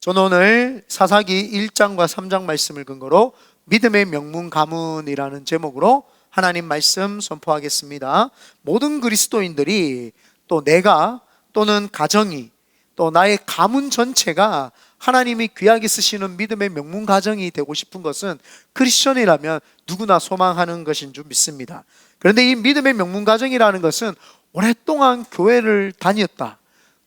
저는 오늘 사사기 1장과 3장 말씀을 근거로 믿음의 명문 가문이라는 제목으로 하나님 말씀 선포하겠습니다. 모든 그리스도인들이 또 내가 또는 가정이 또 나의 가문 전체가 하나님이 귀하게 쓰시는 믿음의 명문 가정이 되고 싶은 것은 크리스천이라면 누구나 소망하는 것인 줄 믿습니다. 그런데 이 믿음의 명문 가정이라는 것은 오랫동안 교회를 다녔다,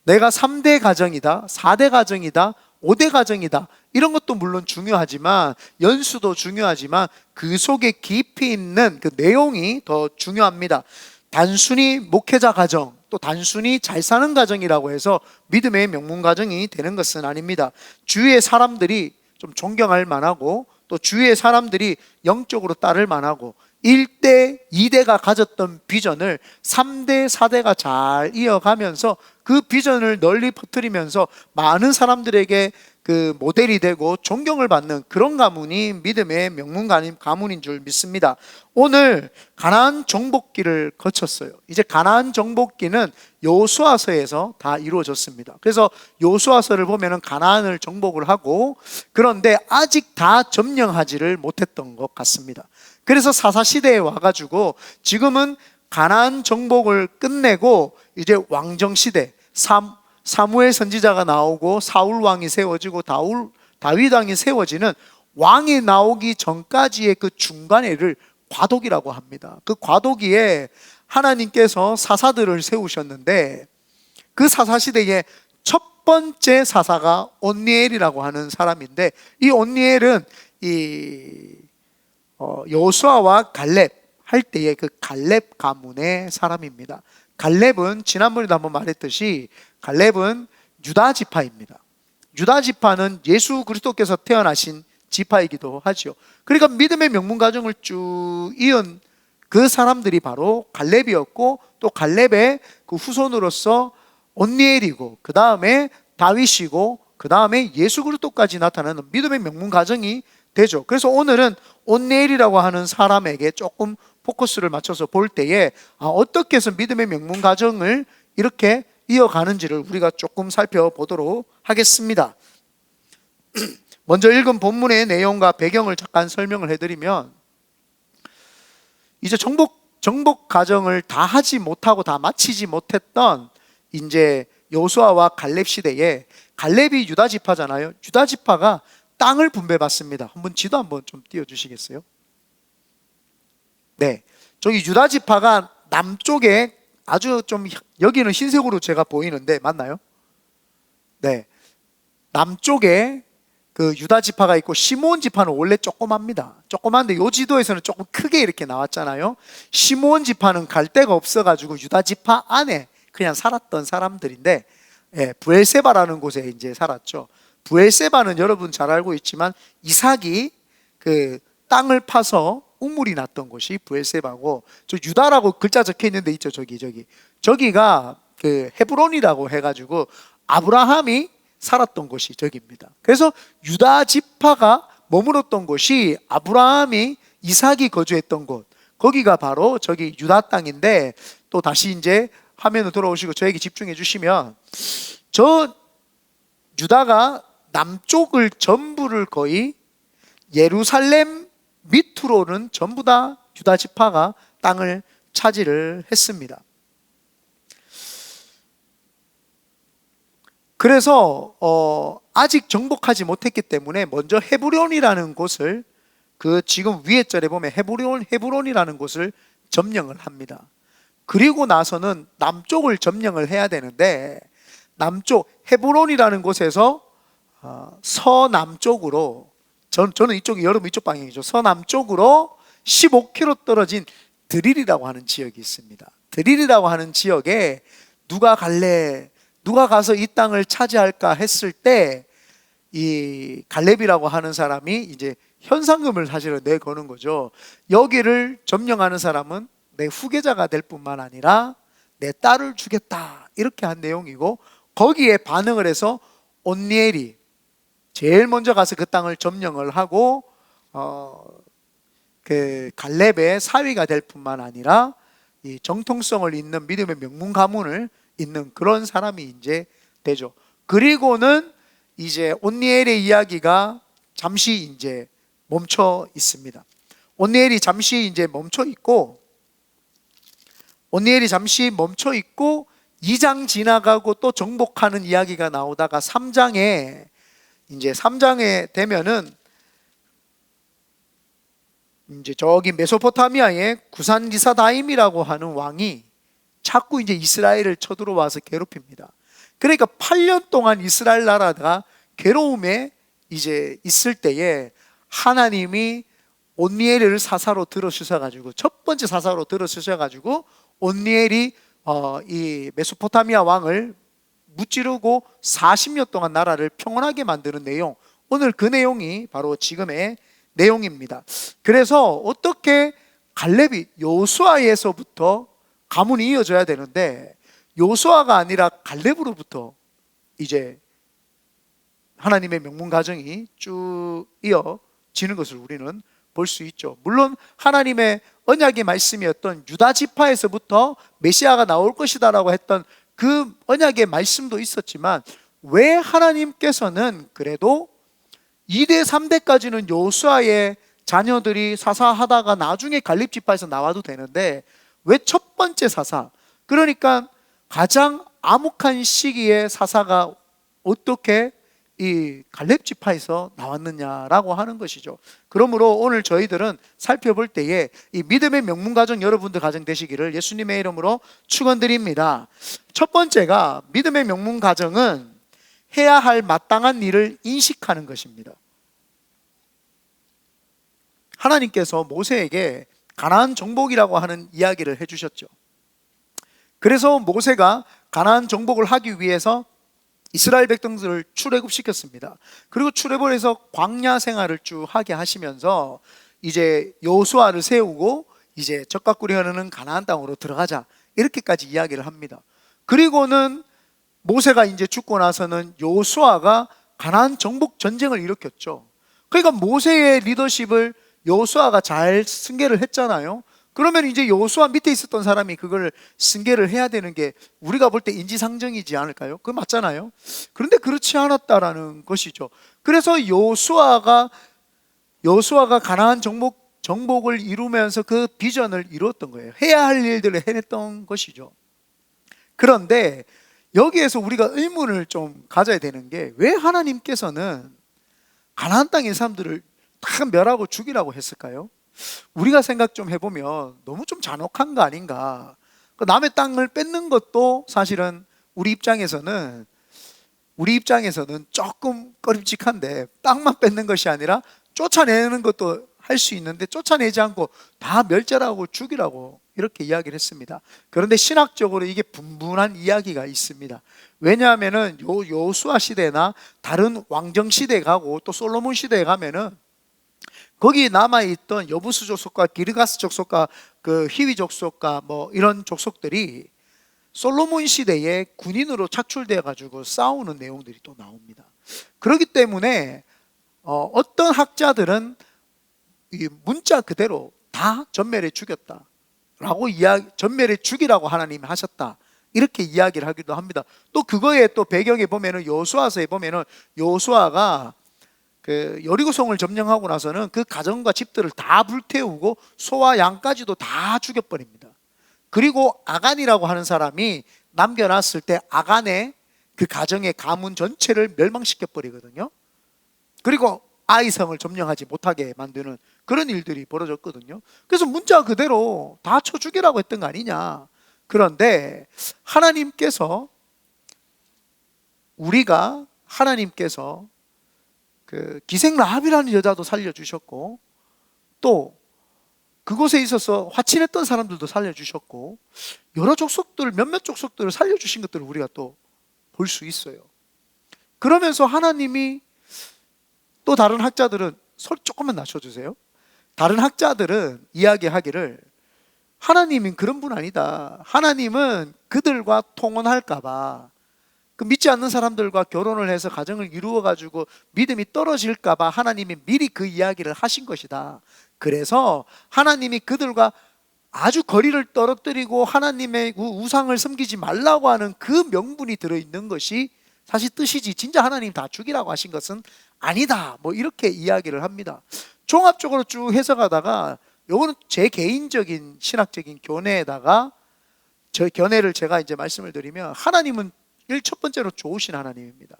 내가 3대 가정이다, 4대 가정이다, 5대 가정이다, 이런 것도 물론 중요하지만, 연수도 중요하지만 그 속에 깊이 있는 그 내용이 더 중요합니다. 단순히 목회자 가정, 또 단순히 잘 사는 가정이라고 해서 믿음의 명문 가정이 되는 것은 아닙니다. 주위의 사람들이 좀 존경할 만하고, 또 주위의 사람들이 영적으로 따를 만하고, 1대, 2대가 가졌던 비전을 3대, 4대가 잘 이어가면서 그 비전을 널리 퍼뜨리면서 많은 사람들에게 그 모델이 되고 존경을 받는 그런 가문이 믿음의 명문 가문인 줄 믿습니다. 오늘 가나안 정복기를 거쳤어요. 이제 가나안 정복기는 여호수아서에서 다 이루어졌습니다. 그래서 여호수아서를 보면은 가나안을 정복을 하고, 그런데 아직 다 점령하지를 못했던 것 같습니다. 그래서 사사시대에 와가지고 지금은 가나안 정복을 끝내고 이제 왕정시대, 사무엘 선지자가 나오고 사울 왕이 세워지고 다윗 왕이 세워지는, 왕이 나오기 전까지의 그 중간에를 과도기라고 합니다. 그 과도기에 하나님께서 사사들을 세우셨는데, 그 사사시대의 첫 번째 사사가 온니엘이라고 하는 사람인데, 이 온니엘은 여호수아와 갈렙 할 때의 그 갈렙 가문의 사람입니다. 갈렙은 지난번에도 한번 말했듯이 갈렙은 유다 지파입니다. 유다 지파는 예수 그리스도께서 태어나신 지파이기도 하죠. 그러니까 믿음의 명문 가정을 쭉 이은 그 사람들이 바로 갈렙이었고, 또 갈렙의 그 후손으로서 온니엘이고, 그 다음에 다윗이고, 그 다음에 예수 그리스도까지 나타나는 믿음의 명문 가정이 되죠. 그래서 오늘은 온니엘이라고 하는 사람에게 조금 포커스를 맞춰서 볼 때에 어떻게 해서 믿음의 명문 가정을 이렇게 이어가는지를 우리가 조금 살펴보도록 하겠습니다. 먼저 읽은 본문의 내용과 배경을 잠깐 설명을 해드리면, 이제 정복 가정을 다 하지 못하고 다 마치지 못했던 이제 여호수아와 갈렙 시대에, 갈렙이 유다 지파잖아요. 유다 지파가 땅을 분배받습니다. 한번 지도 한번 좀 띄워주시겠어요? 네, 저기 유다 지파가 남쪽에 아주 좀, 여기는 흰색으로 제가 보이는데 맞나요? 네, 남쪽에 그 유다 지파가 있고, 시므온 지파는 원래 조그맣니다. 조그만데 요 지도에서는 조금 크게 이렇게 나왔잖아요. 시므온 지파는 갈 데가 없어가지고 유다 지파 안에 그냥 살았던 사람들인데, 브엘세바라는 곳에 이제 살았죠. 브엘세바는 여러분 잘 알고 있지만 이삭이 그 땅을 파서 우물이 났던 곳이 브엘세바고, 저 유다라고 글자 적혀 있는데 있죠, 저기가 그 헤브론이라고 해가지고 아브라함이 살았던 곳이 저기입니다. 그래서 유다 지파가 머물렀던 곳이, 아브라함이 이삭이 거주했던 곳, 거기가 바로 저기 유다 땅인데, 또 다시 이제 화면으로 돌아오시고 저에게 집중해 주시면, 저 유다가 남쪽을 전부를 거의 예루살렘 밑으로는 전부 다 유다 지파가 땅을 차지를 했습니다. 그래서 아직 정복하지 못했기 때문에 먼저 헤브론이라는 곳을, 그 지금 위에 절에 보면 헤브론이라는 곳을 점령을 합니다. 그리고 나서는 남쪽을 점령을 해야 되는데, 남쪽 헤브론이라는 곳에서 서남쪽으로, 저는 이쪽이, 여러분 이쪽 방향이죠. 서남쪽으로 15km 떨어진 드릴이라고 하는 지역이 있습니다. 드릴이라고 하는 지역에 누가 갈래, 누가 가서 이 땅을 차지할까 했을 때, 이 갈렙이라고 하는 사람이 이제 현상금을 사실은 내거는 거죠. 여기를 점령하는 사람은 내 후계자가 될 뿐만 아니라 내 딸을 주겠다, 이렇게 한 내용이고, 거기에 반응을 해서 온니엘이 제일 먼저 가서 그 땅을 점령을 하고 그 갈렙의 사위가 될 뿐만 아니라 이 정통성을 잇는 믿음의 명문 가문을 잇는 그런 사람이 이제 되죠. 그리고는 이제 온니엘의 이야기가 잠시 이제 멈춰 있습니다. 온니엘이 잠시 이제 멈춰 있고 2장 지나가고 또 정복하는 이야기가 나오다가 3장에 되면은 이제 저기 메소포타미아의 구산 리사다임이라고 하는 왕이 자꾸 이제 이스라엘을 쳐들어와서 괴롭힙니다. 그러니까 8년 동안 이스라엘 나라가 괴로움에 이제 있을 때에 하나님이 온니엘을 사사로 들어주셔가지고, 첫 번째 사사로 들어주셔가지고 온니엘이 이 메소포타미아 왕을 무찌르고 40년 동안 나라를 평온하게 만드는 내용, 오늘 그 내용이 바로 지금의 내용입니다. 그래서 어떻게 갈렙이 여호수아에서부터 가문이 이어져야 되는데 여호수아가 아니라 갈렙으로부터 이제 하나님의 명문 가정이 쭉 이어지는 것을 우리는 볼 수 있죠. 물론 하나님의 언약의 말씀이었던 유다 지파에서부터 메시아가 나올 것이다라고 했던 그 언약의 말씀도 있었지만, 왜 하나님께서는 그래도 2대 3대까지는 여호수아의 자녀들이 사사하다가 나중에 갈렙 지파에서 나와도 되는데 왜 첫 번째 사사, 그러니까 가장 암흑한 시기에 사사가 어떻게 이 갈렙 지파에서 나왔느냐라고 하는 것이죠. 그러므로 오늘 저희들은 살펴볼 때에 이 믿음의 명문 가정 여러분들 가정 되시기를 예수님의 이름으로 축원드립니다. 첫 번째가, 믿음의 명문 가정은 해야 할 마땅한 일을 인식하는 것입니다. 하나님께서 모세에게 가나안 정복이라고 하는 이야기를 해주셨죠. 그래서 모세가 가나안 정복을 하기 위해서 이스라엘 백성들을 출애굽시켰습니다. 그리고 출애굽을 해서 광야 생활을 쭉 하게 하시면서 이제 여호수아를 세우고 이제 젖과 꿀이 흐르는 가나안 땅으로 들어가자, 이렇게까지 이야기를 합니다. 그리고는 모세가 이제 죽고 나서는 여호수아가 가나안 정복 전쟁을 일으켰죠. 그러니까 모세의 리더십을 여호수아가 잘 승계를 했잖아요. 그러면 이제 여호수아 밑에 있었던 사람이 그걸 승계를 해야 되는 게 우리가 볼 때 인지상정이지 않을까요? 그거 맞잖아요. 그런데 그렇지 않았다라는 것이죠. 그래서 여호수아가 가나안 정복을 이루면서 그 비전을 이루었던 거예요. 해야 할 일들을 해냈던 것이죠. 그런데 여기에서 우리가 의문을 좀 가져야 되는 게, 왜 하나님께서는 가나안 땅의 사람들을 다 멸하고 죽이라고 했을까요? 우리가 생각 좀 해보면 너무 좀 잔혹한 거 아닌가. 남의 땅을 뺏는 것도 사실은 우리 입장에서는 조금 꺼림칙한데, 땅만 뺏는 것이 아니라 쫓아내는 것도 할 수 있는데 쫓아내지 않고 다 멸절하고 죽이라고 이렇게 이야기를 했습니다. 그런데 신학적으로 이게 분분한 이야기가 있습니다. 왜냐하면은 여호수아 시대나 다른 왕정 시대에 가고 또 솔로몬 시대에 가면은 거기 남아있던 여부수 족속과 기르가스 족속과 그 히위 족속과 뭐 이런 족속들이 솔로몬 시대에 군인으로 착출되어 가지고 싸우는 내용들이 또 나옵니다. 그렇기 때문에 어떤 학자들은 이 문자 그대로 다 전멸해 죽였다라고 전멸해 죽이라고 하나님이 하셨다, 이렇게 이야기를 하기도 합니다. 또 그거에 또 배경에 보면은 여호수아서에 보면은 여호수아가 그 여리고성을 점령하고 나서는 그 가정과 집들을 다 불태우고 소와 양까지도 다 죽여버립니다. 그리고 아간이라고 하는 사람이 남겨놨을 때 아간의 그 가정의 가문 전체를 멸망시켜버리거든요. 그리고 아이성을 점령하지 못하게 만드는 그런 일들이 벌어졌거든요. 그래서 문자 그대로 다 쳐 죽이라고 했던 거 아니냐. 그런데 하나님께서 그 기생 라합이라는 여자도 살려주셨고, 또 그곳에 있어서 화친했던 사람들도 살려주셨고, 여러 족속들, 몇몇 족속들을 살려주신 것들을 우리가 또 볼 수 있어요. 그러면서 하나님이, 또 다른 학자들은, 소리 조금만 낮춰주세요. 다른 학자들은 이야기하기를, 하나님은 그런 분 아니다. 하나님은 그들과 통혼할까봐, 그 믿지 않는 사람들과 결혼을 해서 가정을 이루어가지고 믿음이 떨어질까봐 하나님이 미리 그 이야기를 하신 것이다. 그래서 하나님이 그들과 아주 거리를 떨어뜨리고 하나님의 우상을 섬기지 말라고 하는 그 명분이 들어있는 것이 사실 뜻이지 진짜 하나님 다 죽이라고 하신 것은 아니다. 뭐 이렇게 이야기를 합니다. 종합적으로 쭉 해석하다가 요거는 제 개인적인 신학적인 견해에다가 저 견해를 제가 이제 말씀을 드리면, 하나님은 첫 번째로 좋으신 하나님입니다.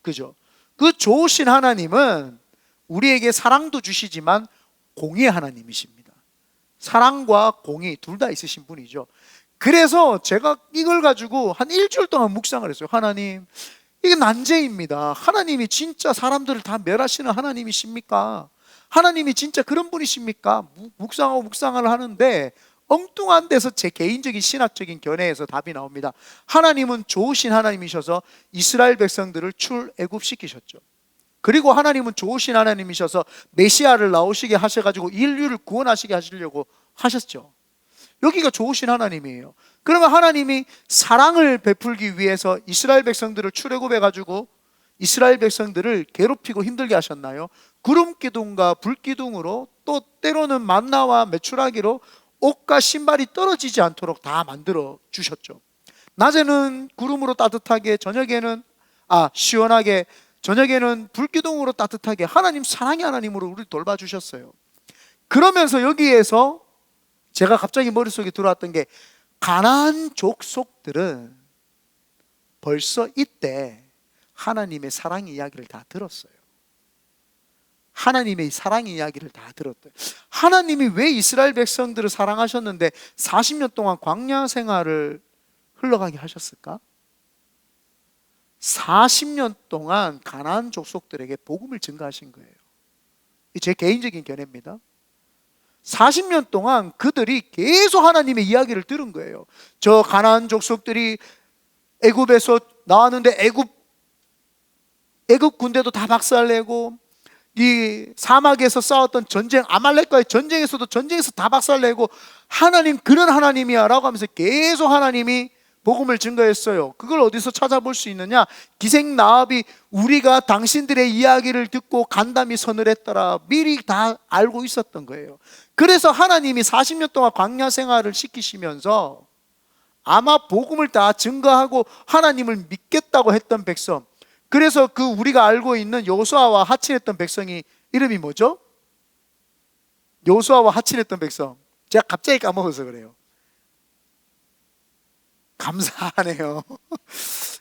그죠? 그 좋으신 하나님은 우리에게 사랑도 주시지만 공의의 하나님이십니다. 사랑과 공의 둘 다 있으신 분이죠. 그래서 제가 이걸 가지고 한 일주일 동안 묵상을 했어요. 하나님, 이게 난제입니다. 하나님이 진짜 사람들을 다 멸하시는 하나님이십니까? 하나님이 진짜 그런 분이십니까? 묵상하고 묵상을 하는데 엉뚱한 데서 제 개인적인 신학적인 견해에서 답이 나옵니다. 하나님은 좋으신 하나님이셔서 이스라엘 백성들을 출애굽시키셨죠. 그리고 하나님은 좋으신 하나님이셔서 메시아를 나오시게 하셔가지고 인류를 구원하시게 하시려고 하셨죠. 여기가 좋으신 하나님이에요. 그러면 하나님이 사랑을 베풀기 위해서 이스라엘 백성들을 출애굽해가지고 이스라엘 백성들을 괴롭히고 힘들게 하셨나요? 구름 기둥과 불 기둥으로, 또 때로는 만나와 메추라기로 옷과 신발이 떨어지지 않도록 다 만들어 주셨죠. 낮에는 구름으로 따뜻하게, 저녁에는 시원하게, 저녁에는 불기둥으로 따뜻하게, 하나님 사랑의 하나님으로 우리를 돌봐주셨어요. 그러면서 여기에서 제가 갑자기 머릿속에 들어왔던 게, 가나안 족속들은 벌써 이때 하나님의 사랑 이야기를 다 들었어요. 하나님의 사랑 이야기를 다 들었대요. 하나님이 왜 이스라엘 백성들을 사랑하셨는데 40년 동안 광야 생활을 흘러가게 하셨을까? 40년 동안 가나안 족속들에게 복음을 증거하신 거예요. 제 개인적인 견해입니다. 40년 동안 그들이 계속 하나님의 이야기를 들은 거예요. 저 가나안 족속들이 애굽에서 나왔는데 애굽 군대도 다 박살내고, 이 사막에서 싸웠던 전쟁, 아말렉과의 전쟁에서도 전쟁에서 다 박살내고, 하나님 그런 하나님이야 라고 하면서 계속 하나님이 복음을 증거했어요. 그걸 어디서 찾아볼 수 있느냐? 기생 나합이 우리가 당신들의 이야기를 듣고 간담이 선을 했더라, 미리 다 알고 있었던 거예요. 그래서 하나님이 40년 동안 광야 생활을 시키시면서 아마 복음을 다 증거하고 하나님을 믿겠다고 했던 백성, 그래서 그 우리가 알고 있는 여호수아와 하친했던 백성이 이름이 뭐죠? 여호수아와 하친했던 백성, 제가 갑자기 까먹어서 그래요. 감사하네요.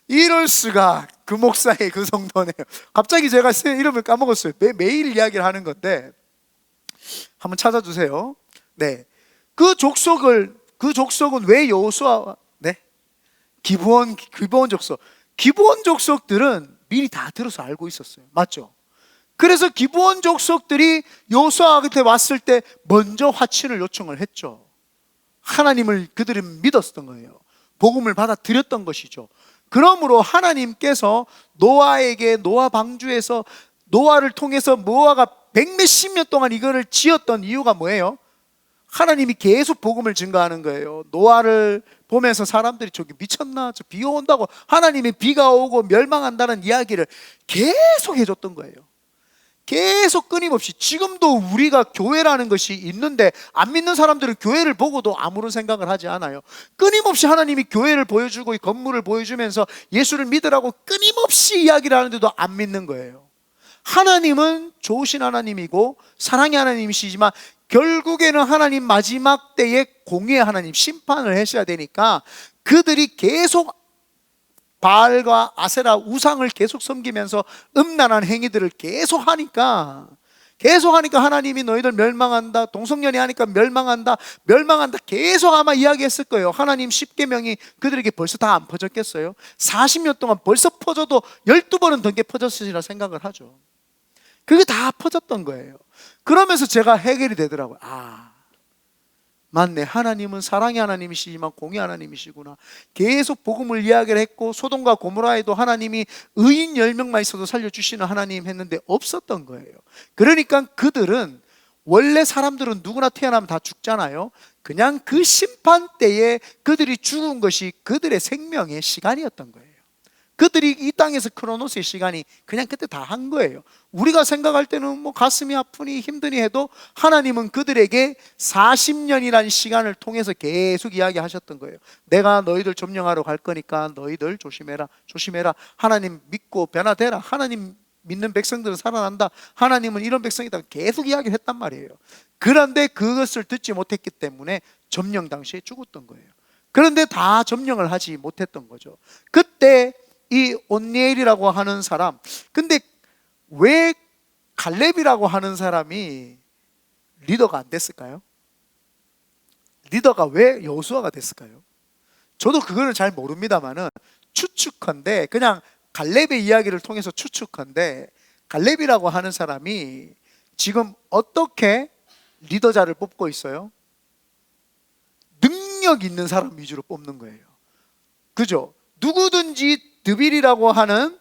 이럴 수가, 그 목사의 그 정도네요. 갑자기 제가 이름을 까먹었어요. 매일 이야기를 하는 건데 한번 찾아주세요. 네, 그 족속은 왜 여호수아와 기브온 족속, 기브온 족속들은 미리 다 들어서 알고 있었어요. 맞죠? 그래서 기브온 족속들이 여호수아한테 왔을 때 먼저 화친을 요청을 했죠. 하나님을 그들은 믿었던 거예요. 복음을 받아들였던 것이죠. 그러므로 하나님께서 노아에게, 노아 방주에서 노아를 통해서 노아가 백몇십 년 동안 이거를 지었던 이유가 뭐예요? 하나님이 계속 복음을 증거하는 거예요. 노아를 보면서 사람들이 저기 미쳤나? 저 비 온다고, 하나님이 비가 오고 멸망한다는 이야기를 계속 해줬던 거예요. 계속 끊임없이. 지금도 우리가 교회라는 것이 있는데 안 믿는 사람들은 교회를 보고도 아무런 생각을 하지 않아요. 끊임없이 하나님이 교회를 보여주고 이 건물을 보여주면서 예수를 믿으라고 끊임없이 이야기를 하는데도 안 믿는 거예요. 하나님은 좋으신 하나님이고 사랑의 하나님이시지만 결국에는 하나님 마지막 때에 공의의 하나님, 심판을 하셔야 되니까 그들이 계속 바알과 아세라 우상을 계속 섬기면서 음란한 행위들을 계속 하니까 하나님이 너희들 멸망한다, 동성연애 하니까 멸망한다 계속 아마 이야기했을 거예요. 하나님 10계명이 그들에게 벌써 다 안 퍼졌겠어요? 40년 동안 벌써 퍼져도 12번은 더 퍼졌으리라 생각을 하죠. 그게 다 퍼졌던 거예요. 그러면서 제가 해결이 되더라고요. 맞네, 하나님은 사랑의 하나님이시지만 공의 하나님이시구나. 계속 복음을 이야기를 했고, 소돔과 고모라에도 하나님이 의인 10명만 있어도 살려주시는 하나님 했는데 없었던 거예요. 그러니까 그들은, 원래 사람들은 누구나 태어나면 다 죽잖아요. 그냥 그 심판 때에 그들이 죽은 것이 그들의 생명의 시간이었던 거예요. 그들이 이 땅에서 크로노스의 시간이 그냥 그때 다 한 거예요. 우리가 생각할 때는 뭐 가슴이 아프니 힘드니 해도 하나님은 그들에게 40년이라는 시간을 통해서 계속 이야기하셨던 거예요. 내가 너희들 점령하러 갈 거니까 너희들 조심해라, 조심해라. 하나님 믿고 변화되라. 하나님 믿는 백성들은 살아난다. 하나님은 이런 백성이다. 계속 이야기를 했단 말이에요. 그런데 그것을 듣지 못했기 때문에 점령 당시에 죽었던 거예요. 그런데 다 점령을 하지 못했던 거죠. 그때 이 온니엘이라고 하는 사람, 근데 왜 갈렙이라고 하는 사람이 리더가 안 됐을까요? 리더가 왜 여호수아가 됐을까요? 저도 그거는 잘 모릅니다만은 추측컨대, 그냥 갈렙의 이야기를 통해서 추측컨대, 갈렙이라고 하는 사람이 지금 어떻게 리더자를 뽑고 있어요? 능력 있는 사람 위주로 뽑는 거예요. 그죠? 누구든지 드빌이라고 하는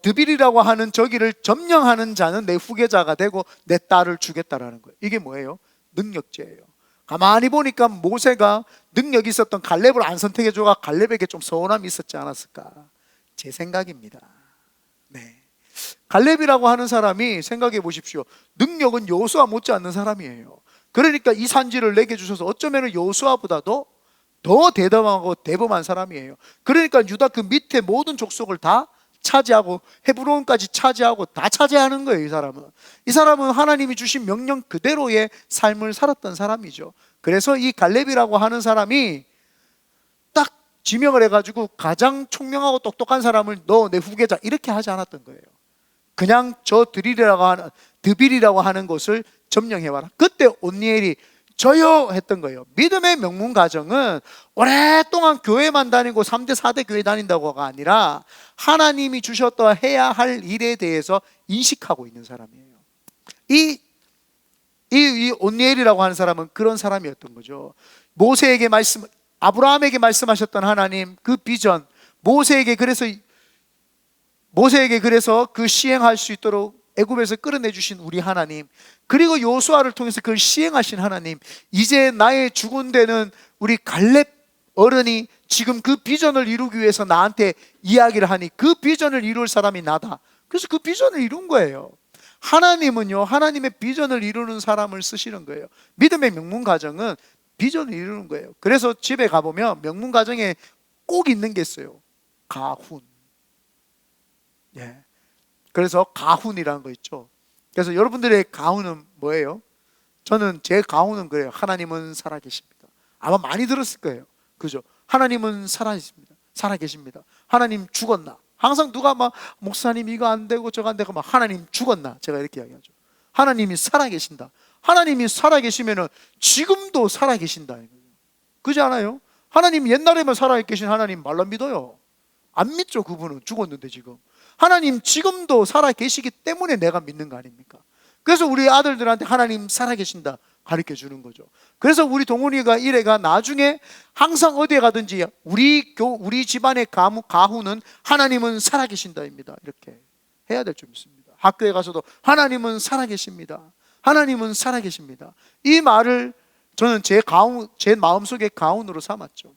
드빌이라고 하는 저기를 점령하는 자는 내 후계자가 되고 내 딸을 주겠다라는 거예요. 이게 뭐예요? 능력제예요. 가만히 보니까 모세가 능력이 있었던 갈렙을 안 선택해 줘가 갈렙에게 좀 서운함이 있었지 않았을까? 제 생각입니다. 네. 갈렙이라고 하는 사람이 생각해 보십시오. 능력은 여호수아 못지않는 사람이에요. 그러니까 이 산지를 내게 주셔서 어쩌면 여호수아보다도 더 대담하고 대범한 사람이에요. 그러니까 유다 그 밑에 모든 족속을 다 차지하고 헤브론까지 차지하고 다 차지하는 거예요. 이 사람은 하나님이 주신 명령 그대로의 삶을 살았던 사람이죠. 그래서 이 갈렙이라고 하는 사람이 딱 지명을 해가지고 가장 총명하고 똑똑한 사람을 너 내 후계자 이렇게 하지 않았던 거예요. 그냥 저 드빌이라고 하는 곳을 점령해와라. 그때 온니엘이 저요 했던 거예요. 믿음의 명문 가정은 오랫동안 교회만 다니고 3대 4대 교회 다닌다고가 아니라 하나님이 주셨다 해야 할 일에 대해서 인식하고 있는 사람이에요. 이 온니엘이라고 하는 사람은 그런 사람이었던 거죠. 아브라함에게 말씀하셨던 하나님 그 비전, 모세에게 그래서 그 시행할 수 있도록 애굽에서 끌어내 주신 우리 하나님, 그리고 여호수아를 통해서 그걸 시행하신 하나님, 이제 나의 죽은 데는 우리 갈렙 어른이 지금 그 비전을 이루기 위해서 나한테 이야기를 하니 그 비전을 이룰 사람이 나다. 그래서 그 비전을 이룬 거예요. 하나님은요, 하나님의 비전을 이루는 사람을 쓰시는 거예요. 믿음의 명문 가정은 비전을 이루는 거예요. 그래서 집에 가보면 명문 가정에 꼭 있는 게 있어요. 가훈. 예. 그래서 가훈이라는 거 있죠. 그래서 여러분들의 가훈은 뭐예요? 저는 제 가훈은 그래요. 하나님은 살아계십니다. 아마 많이 들었을 거예요. 그죠? 하나님은 살아계십니다. 하나님 죽었나? 항상 누가 막 목사님 이거 안 되고 저거 안 되고 막 하나님 죽었나? 제가 이렇게 이야기하죠. 하나님이 살아계신다. 하나님이 살아계시면은 지금도 살아계신다. 그렇지 않아요? 하나님 옛날에만 살아계신 하나님 말로 믿어요. 안 믿죠. 그분은 죽었는데 지금. 하나님 지금도 살아계시기 때문에 내가 믿는 거 아닙니까? 그래서 우리 아들들한테 하나님 살아계신다 가르쳐 주는 거죠. 그래서 우리 동훈이가 이래가 나중에 항상 어디에 가든지 우리 집안의 가훈은 하나님은 살아계신다입니다. 이렇게 해야 될 줄 믿습니다. 학교에 가서도 하나님은 살아계십니다. 하나님은 살아계십니다. 이 말을 저는 제 마음속의 가훈으로 삼았죠.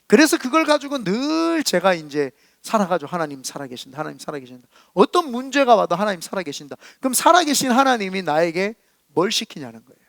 그래서 그걸 가지고 늘 제가 이제 살아가지고 하나님 살아계신다, 하나님 살아계신다. 어떤 문제가 와도 하나님 살아계신다. 그럼 살아계신 하나님이 나에게 뭘 시키냐는 거예요.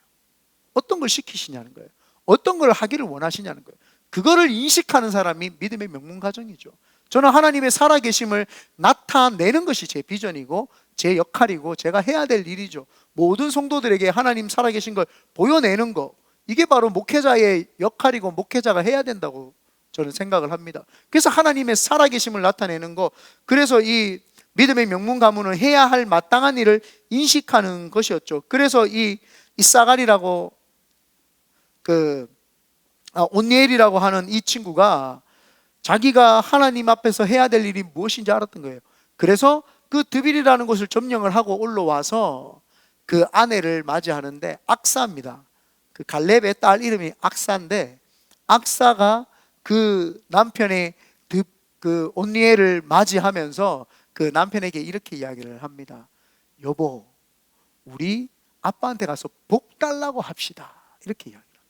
어떤 걸 시키시냐는 거예요. 어떤 걸 하기를 원하시냐는 거예요. 그거를 인식하는 사람이 믿음의 명문 가정이죠. 저는 하나님의 살아계심을 나타내는 것이 제 비전이고 제 역할이고 제가 해야 될 일이죠. 모든 성도들에게 하나님 살아계신 걸 보여내는 거, 이게 바로 목회자의 역할이고 목회자가 해야 된다고 저는 생각을 합니다. 그래서 하나님의 살아계심을 나타내는 거, 그래서 이 믿음의 명문 가문은 해야 할 마땅한 일을 인식하는 것이었죠. 그래서 이 이사갈이라고 온니엘이라고 하는 이 친구가 자기가 하나님 앞에서 해야 될 일이 무엇인지 알았던 거예요. 그래서 그 드빌이라는 곳을 점령을 하고 올라와서 그 아내를 맞이하는데 악사입니다. 그 갈렙의 딸 이름이 악사인데, 악사가 그 남편의 그 온니엘을 맞이하면서 그 남편에게 이렇게 이야기를 합니다. 여보, 우리 아빠한테 가서 복 달라고 합시다. 이렇게 이야기합니다.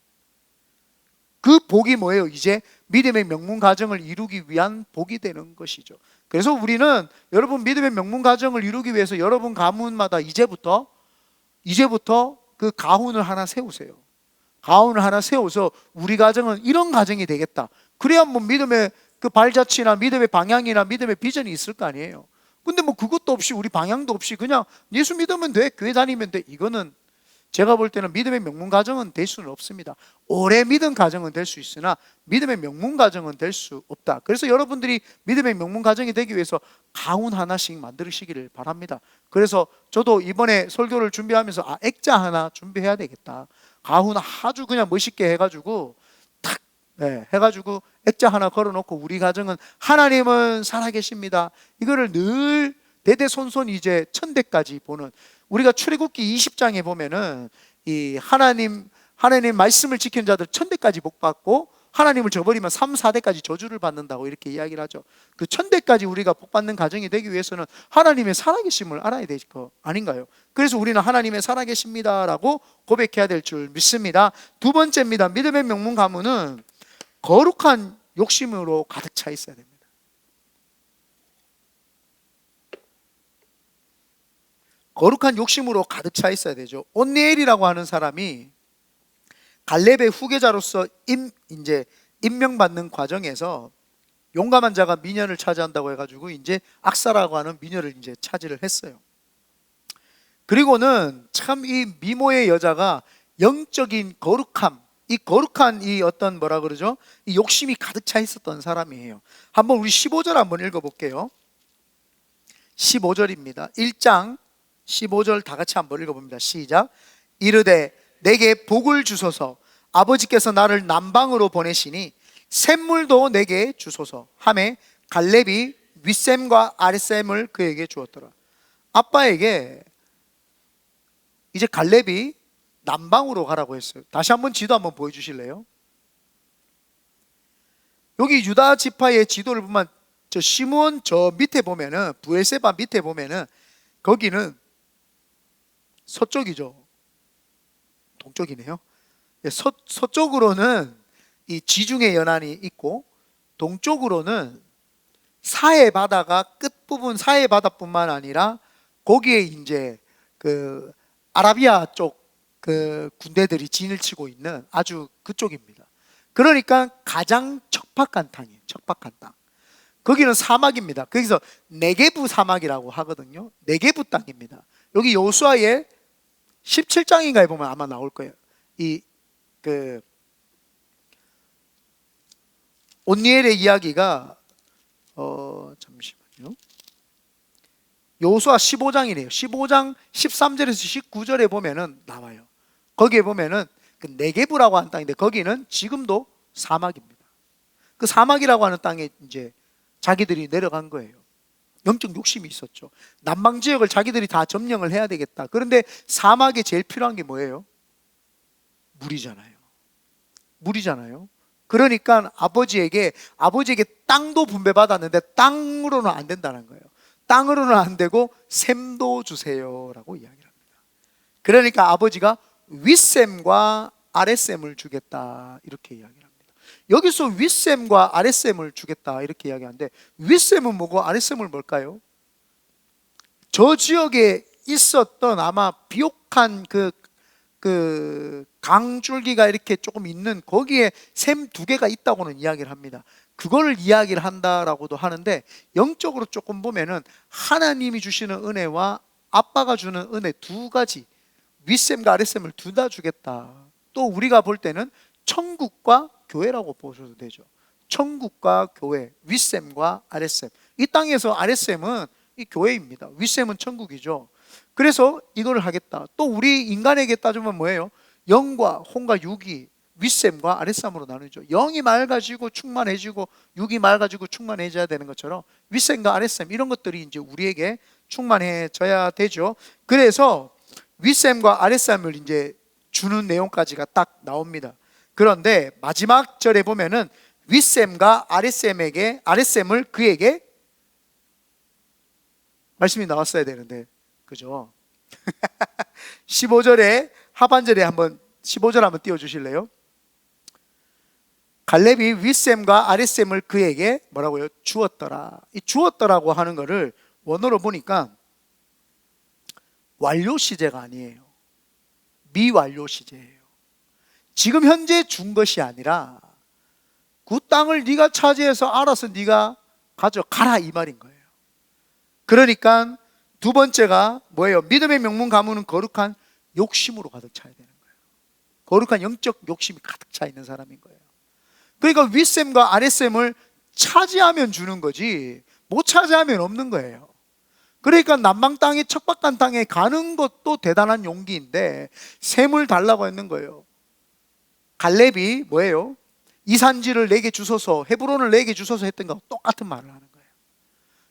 그 복이 뭐예요? 이제 믿음의 명문 가정을 이루기 위한 복이 되는 것이죠. 그래서 우리는 여러분 믿음의 명문 가정을 이루기 위해서 여러분 가문마다 이제부터 그 가훈을 하나 세우세요. 가훈을 하나 세워서 우리 가정은 이런 가정이 되겠다. 그래야 뭐 믿음의 그 발자취나 믿음의 방향이나 믿음의 비전이 있을 거 아니에요. 근데 뭐 그것도 없이 우리 방향도 없이 그냥 예수 믿으면 돼, 교회 다니면 돼, 이거는 제가 볼 때는 믿음의 명문 가정은 될 수는 없습니다. 오래 믿은 가정은 될 수 있으나 믿음의 명문 가정은 될 수 없다. 그래서 여러분들이 믿음의 명문 가정이 되기 위해서 가훈 하나씩 만드시기를 바랍니다. 그래서 저도 이번에 설교를 준비하면서 액자 하나 준비해야 되겠다. 가훈 아주 그냥 멋있게 해가지고 탁 해가지고 액자 하나 걸어놓고 우리 가정은 하나님은 살아계십니다. 이거를 늘 대대손손 이제 천대까지 보는, 우리가 출애굽기 20장에 보면은 이 하나님 말씀을 지키는 자들 천대까지 복 받고 하나님을 저버리면 3, 4대까지 저주를 받는다고 이렇게 이야기를 하죠. 그 천대까지 우리가 복 받는 가정이 되기 위해서는 하나님의 살아계심을 알아야 될 거 아닌가요? 그래서 우리는 하나님의 살아계십니다라고 고백해야 될 줄 믿습니다. 두 번째입니다. 믿음의 명문 가문은 거룩한 욕심으로 가득 차 있어야 됩니다. 거룩한 욕심으로 가득 차 있어야 되죠. 온니엘이라고 하는 사람이 갈렙의 후계자로서 이제 임명받는 과정에서 용감한 자가 미녀를 차지한다고 해가지고 이제 악사라고 하는 미녀를 이제 차지를 했어요. 그리고는 참 이 미모의 여자가 영적인 거룩함, 이 거룩한 이 어떤 뭐라 그러죠? 이 욕심이 가득 차 있었던 사람이에요. 한번 우리 15절 한번 읽어볼게요. 15절입니다. 1장 15절 다 같이 한번 읽어봅니다. 시작. 이르되 내게 복을 주소서, 아버지께서 나를 남방으로 보내시니 샘물도 내게 주소서 하매 갈렙이 윗샘과 아랫샘을 그에게 주었더라. 아빠에게 이제 갈렙이 남방으로 가라고 했어요. 다시 한번 지도 한번 보여주실래요? 여기 유다 지파의 지도를 보면 저 시므온 저 밑에 보면은 브엘세바 밑에 보면은 거기는 서쪽이죠. 동쪽이네요. 서쪽으로는 이 지중해 연안이 있고 동쪽으로는 사해 바다가 끝부분 사해 바다뿐만 아니라 거기에 이제 그 아라비아 쪽 그 군대들이 진을 치고 있는 아주 그쪽입니다. 그러니까 가장 척박한 땅이에요. 척박한 땅. 거기는 사막입니다. 거기서 네게부 사막이라고 하거든요. 네게부 땅입니다. 여기 여호수아의 17장인가에 보면 아마 나올 거예요. 온니엘의 이야기가 잠시만요. 여호수아 15장이네요. 15장 13절에서 19절에 보면은 나와요. 거기에 보면은 그 네게부라고 하는 땅인데 거기는 지금도 사막입니다. 그 사막이라고 하는 땅에 이제 자기들이 내려간 거예요. 영적 욕심이 있었죠. 남방 지역을 자기들이 다 점령을 해야 되겠다. 그런데 사막에 제일 필요한 게 뭐예요? 물이잖아요. 그러니까 아버지에게 땅도 분배받았는데 땅으로는 안 된다는 거예요. 땅으로는 안 되고 샘도 주세요라고 이야기를 합니다. 그러니까 아버지가 윗샘과 아랫샘을 주겠다 이렇게 이야기를 합니다. 여기서 윗샘과 아랫샘을 주겠다 이렇게 이야기하는데 윗샘은 뭐고 아랫샘은 뭘까요? 저 지역에 있었던 아마 비옥한 그 강줄기가 이렇게 조금 있는 거기에 샘 두 개가 있다고는 이야기를 합니다. 그걸 이야기를 한다라고도 하는데 영적으로 조금 보면은 하나님이 주시는 은혜와 아빠가 주는 은혜 두 가지, 윗샘과 아랫샘을 둘 다 주겠다. 또 우리가 볼 때는 천국과 교회라고 보셔도 되죠. 천국과 교회, 윗샘과 아랫샘. 이 땅에서 아랫샘은 이 교회입니다. 윗샘은 천국이죠. 그래서 이걸 하겠다. 또 우리 인간에게 따지면 뭐예요? 영과 혼과 육이 윗샘과 아랫샘으로 나누죠. 영이 맑아지고 충만해지고 육이 맑아지고 충만해져야 되는 것처럼 윗샘과 아랫샘 이런 것들이 이제 우리에게 충만해져야 되죠. 그래서 윗샘과 아랫샘을 이제 주는 내용까지가 딱 나옵니다. 그런데 마지막 절에 보면은 윗샘과 아랫샘을 그에게 말씀이 나왔어야 되는데 그죠? 15절에 하반절에 한번 15절 한번 띄워 주실래요? 갈렙이 윗셈과 아랫셈을 그에게 뭐라고요? 주었더라. 이 주었더라고 하는 거를 원어로 보니까 완료 시제가 아니에요. 미완료 시제예요. 지금 현재 준 것이 아니라 그 땅을 네가 차지해서 알아서 네가 가져가라 이 말인 거예요. 그러니까 두 번째가 뭐예요? 믿음의 명문 가문은 거룩한 욕심으로 가득 차야 되는 거예요. 거룩한 영적 욕심이 가득 차 있는 사람인 거예요. 그러니까 윗셈과 아랫셈을 차지하면 주는 거지 못 차지하면 없는 거예요. 그러니까 남방 땅에 척박한 땅에 가는 것도 대단한 용기인데 셈을 달라고 했는 거예요. 갈렙이 뭐예요? 이 산지를 내게 주소서, 헤브론을 내게 주소서 했던 거하고 똑같은 말을 하는 거예요.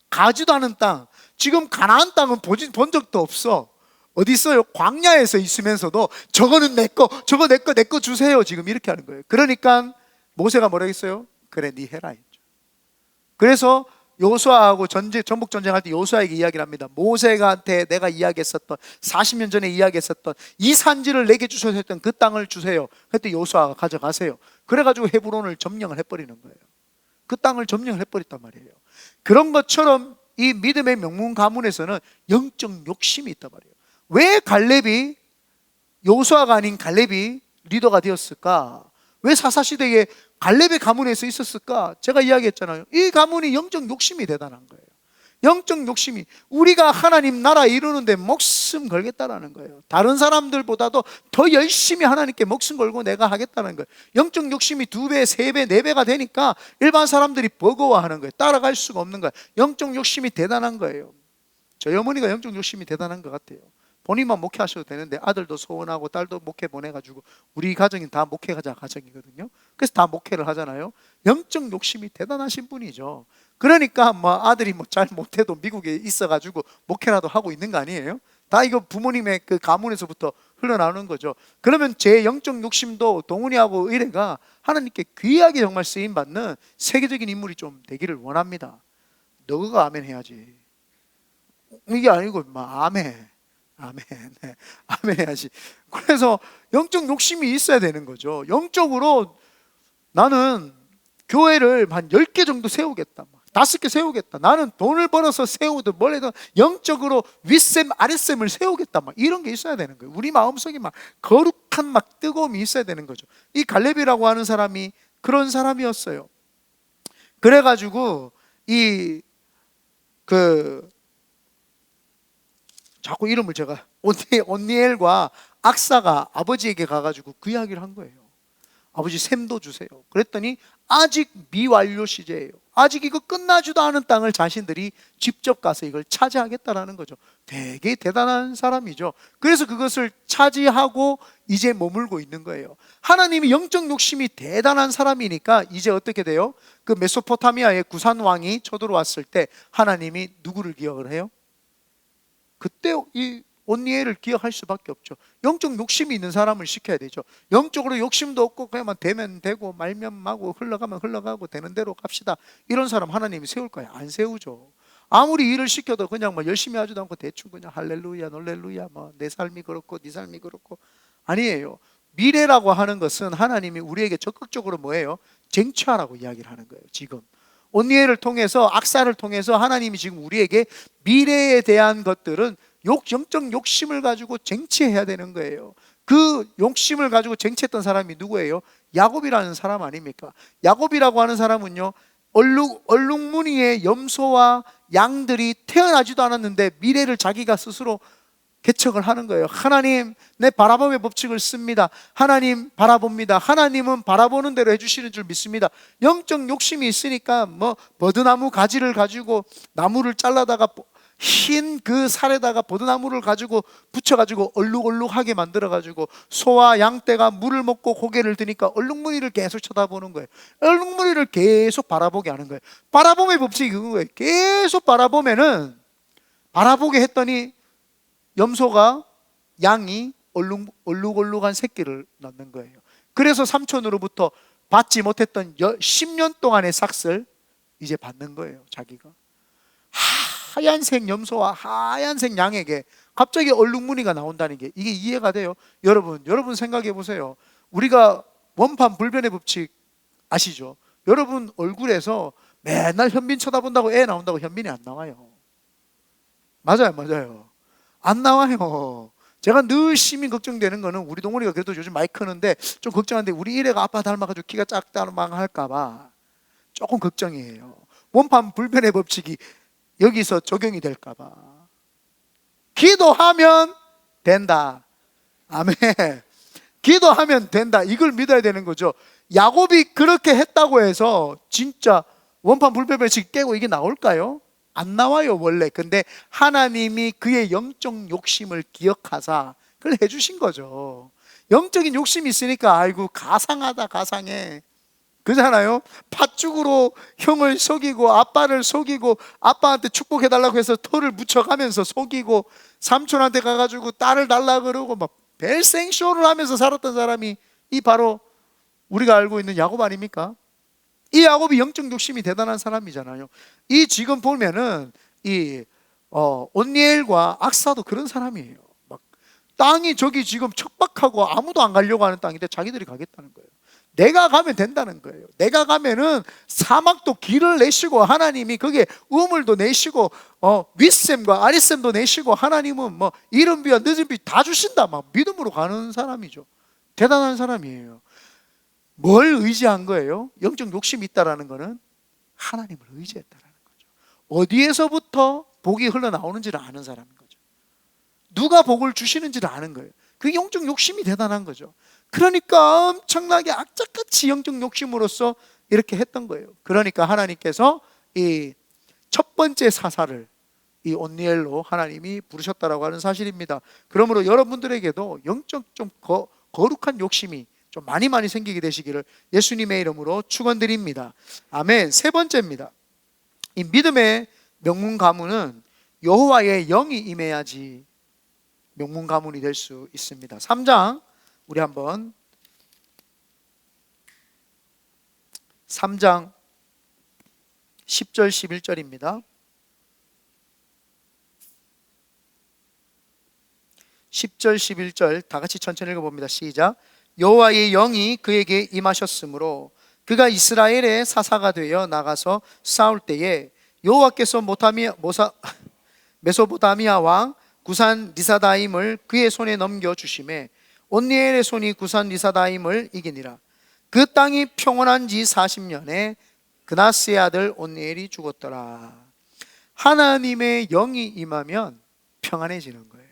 가지도 않은 땅, 지금 가나안 땅은 본 적도 없어. 어디 있어요? 광야에서 있으면서도 저거는 내 거, 저거 내 거 주세요. 지금 이렇게 하는 거예요. 그러니까 모세가 뭐라고 했어요? 그래, 네 해라 했죠. 그래서 여호수아하고 전복 전쟁할 때 여호수아에게 이야기를 합니다. 모세한테 내가 이야기했었던 40년 전에 이야기했었던 이 산지를 내게 주셔서 했던 그 땅을 주세요. 그때 여호수아가 가져가세요. 그래가지고 헤브론을 점령을 해버리는 거예요. 그 땅을 점령을 해버렸단 말이에요. 그런 것처럼 이 믿음의 명문 가문에서는 영적 욕심이 있단 말이에요. 왜 갈렙이 여호수아가 아닌 갈렙이 리더가 되었을까? 왜 사사시대에 갈렙의 가문에서 있었을까? 제가 이야기했잖아요. 이 가문이 영적 욕심이 대단한 거예요. 영적 욕심이 우리가 하나님 나라 이루는데 목숨 걸겠다라는 거예요. 다른 사람들보다도 더 열심히 하나님께 목숨 걸고 내가 하겠다는 거예요. 영적 욕심이 2배, 3배, 4배가 되니까 일반 사람들이 버거워하는 거예요. 따라갈 수가 없는 거예요. 영적 욕심이 대단한 거예요. 저희 어머니가 영적 욕심이 대단한 것 같아요. 본인만 목회하셔도 되는데 아들도 소원하고 딸도 목회 보내가지고 우리 가정이 다 목회자 가정이거든요. 그래서 다 목회를 하잖아요. 영적 욕심이 대단하신 분이죠. 그러니까 뭐 아들이 뭐 잘 못해도 미국에 있어가지고 목회라도 하고 있는 거 아니에요? 다 이거 부모님의 그 가문에서부터 흘러나오는 거죠. 그러면 제 영적 욕심도 동훈이하고 의뢰가 하나님께 귀하게 정말 쓰임받는 세계적인 인물이 좀 되기를 원합니다. 너가 아멘 해야지. 이게 아니고 막 아멘. 아멘. 네. 아멘 해야지. 그래서 영적 욕심이 있어야 되는 거죠. 영적으로 나는 교회를 한 10개 정도 세우겠다. 5개 세우겠다. 나는 돈을 벌어서 세우든 뭘 해도 영적으로 윗셈, 아랫셈을 세우겠다. 막 이런 게 있어야 되는 거예요. 우리 마음속에 막 거룩한 막 뜨거움이 있어야 되는 거죠. 이 갈렙이라고 하는 사람이 그런 사람이었어요. 그래가지고 자꾸 이름을 제가 온니엘과 악사가 아버지에게 가가지고 그 이야기를 한 거예요. 아버지 셈도 주세요. 그랬더니 아직 미완료 시제예요. 아직 이거 끝나지도 않은 땅을 자신들이 직접 가서 이걸 차지하겠다라는 거죠. 되게 대단한 사람이죠. 그래서 그것을 차지하고 이제 머물고 있는 거예요. 하나님이 영적 욕심이 대단한 사람이니까 이제 어떻게 돼요? 그 메소포타미아의 구산 왕이 쳐들어왔을 때 하나님이 누구를 기억을 해요? 그때 이 온니엘을 기억할 수밖에 없죠. 영적 욕심이 있는 사람을 시켜야 되죠. 영적으로 욕심도 없고 그냥 되면 되고 말면 마고 흘러가면 흘러가고 되는 대로 갑시다. 이런 사람 하나님이 세울 거예요? 안 세우죠. 아무리 일을 시켜도 그냥 뭐 열심히 하지도 않고 대충 그냥 할렐루야 놀렐루야 뭐 내 삶이 그렇고 네 삶이 그렇고 아니에요. 미래라고 하는 것은 하나님이 우리에게 적극적으로 뭐예요? 쟁취하라고 이야기를 하는 거예요. 지금 온니엘을 통해서 악사를 통해서 하나님이 지금 우리에게 미래에 대한 것들은 영적 욕심을 가지고 쟁취해야 되는 거예요. 그 욕심을 가지고 쟁취했던 사람이 누구예요? 야곱이라는 사람 아닙니까? 야곱이라고 하는 사람은요 얼룩무늬의 염소와 양들이 태어나지도 않았는데 미래를 자기가 스스로 개척을 하는 거예요. 하나님 내 바라봄의 법칙을 씁니다. 하나님 바라봅니다. 하나님은 바라보는 대로 해주시는 줄 믿습니다. 영적 욕심이 있으니까 뭐 버드나무 가지를 가지고 나무를 잘라다가 흰 그 살에다가 버드나무를 가지고 붙여가지고 얼룩얼룩하게 만들어가지고 소와 양떼가 물을 먹고 고개를 드니까 얼룩무늬를 계속 쳐다보는 거예요. 얼룩무늬를 계속 바라보게 하는 거예요. 바라봄의 법칙이 그건 거예요. 계속 바라보면은 바라보게 했더니 염소가 양이 얼룩얼룩한 새끼를 낳는 거예요. 그래서 삼촌으로부터 받지 못했던 10년 동안의 삭슬 이제 받는 거예요. 자기가 하얀색 염소와 하얀색 양에게 갑자기 얼룩무늬가 나온다는 게 이게 이해가 돼요? 여러분 생각해 보세요. 우리가 원판 불변의 법칙 아시죠? 여러분 얼굴에서 맨날 현빈 쳐다본다고 애 나온다고 현빈이 안 나와요. 맞아요. 안 나와요. 제가 늘 심히 걱정되는 거는 우리 동원이가 그래도 요즘 많이 크는데 좀 걱정한데 우리 이래가 아빠 닮아가지고 키가 작다 망할까봐 조금 걱정이에요. 원판 불변의 법칙이 여기서 적용이 될까봐. 기도하면 된다. 아멘. 기도하면 된다. 이걸 믿어야 되는 거죠. 야곱이 그렇게 했다고 해서 진짜 원판 불변의 법칙 깨고 이게 나올까요? 안 나와요 원래. 근데 하나님이 그의 영적 욕심을 기억하사 그걸 해주신 거죠. 영적인 욕심이 있으니까 아이고 가상하다 가상해 그잖아요. 팥죽으로 형을 속이고 아빠를 속이고 아빠한테 축복해달라고 해서 털을 묻혀가면서 속이고 삼촌한테 가가지고 딸을 달라 그러고 막 벨생쇼를 하면서 살았던 사람이 이 바로 우리가 알고 있는 야곱 아닙니까? 이 야곱이 영적 욕심이 대단한 사람이잖아요. 이 지금 보면은 이 온니엘과 악사도 그런 사람이에요. 막 땅이 저기 지금 척박하고 아무도 안 가려고 하는 땅인데 자기들이 가겠다는 거예요. 내가 가면 된다는 거예요. 내가 가면은 사막도 길을 내시고 하나님이 거기에 우물도 내시고 윗샘과 아랫샘도 내시고 하나님은 뭐 이른 비와 늦은 비 다 주신다 막 믿음으로 가는 사람이죠. 대단한 사람이에요. 뭘 의지한 거예요? 영적 욕심이 있다라는 거는 하나님을 의지했다라는 거죠. 어디에서부터 복이 흘러나오는지를 아는 사람인 거죠. 누가 복을 주시는지를 아는 거예요. 그 영적 욕심이 대단한 거죠. 그러니까 엄청나게 악착같이 영적 욕심으로써 이렇게 했던 거예요. 그러니까 하나님께서 이 첫 번째 사사를 이 온니엘로 하나님이 부르셨다라고 하는 사실입니다. 그러므로 여러분들에게도 영적 좀 거룩한 욕심이 좀 많이 생기게 되시기를 예수님의 이름으로 축원드립니다. 아멘. 세 번째입니다. 이 믿음의 명문 가문은 여호와의 영이 임해야지 명문 가문이 될 수 있습니다. 3장 우리 한번 3장 10절 11절입니다. 10절 11절 다 같이 천천히 읽어봅니다. 시작. 여호와의 영이 그에게 임하셨으므로 그가 이스라엘의 사사가 되어 나가서 싸울 때에 여호와께서 메소포타미아 왕 구산 리사다임을 그의 손에 넘겨주심에 온니엘의 손이 구산 리사다임을 이기니라. 그 땅이 평온한 지 40년에 그나스의 아들 온니엘이 죽었더라. 하나님의 영이 임하면 평안해지는 거예요.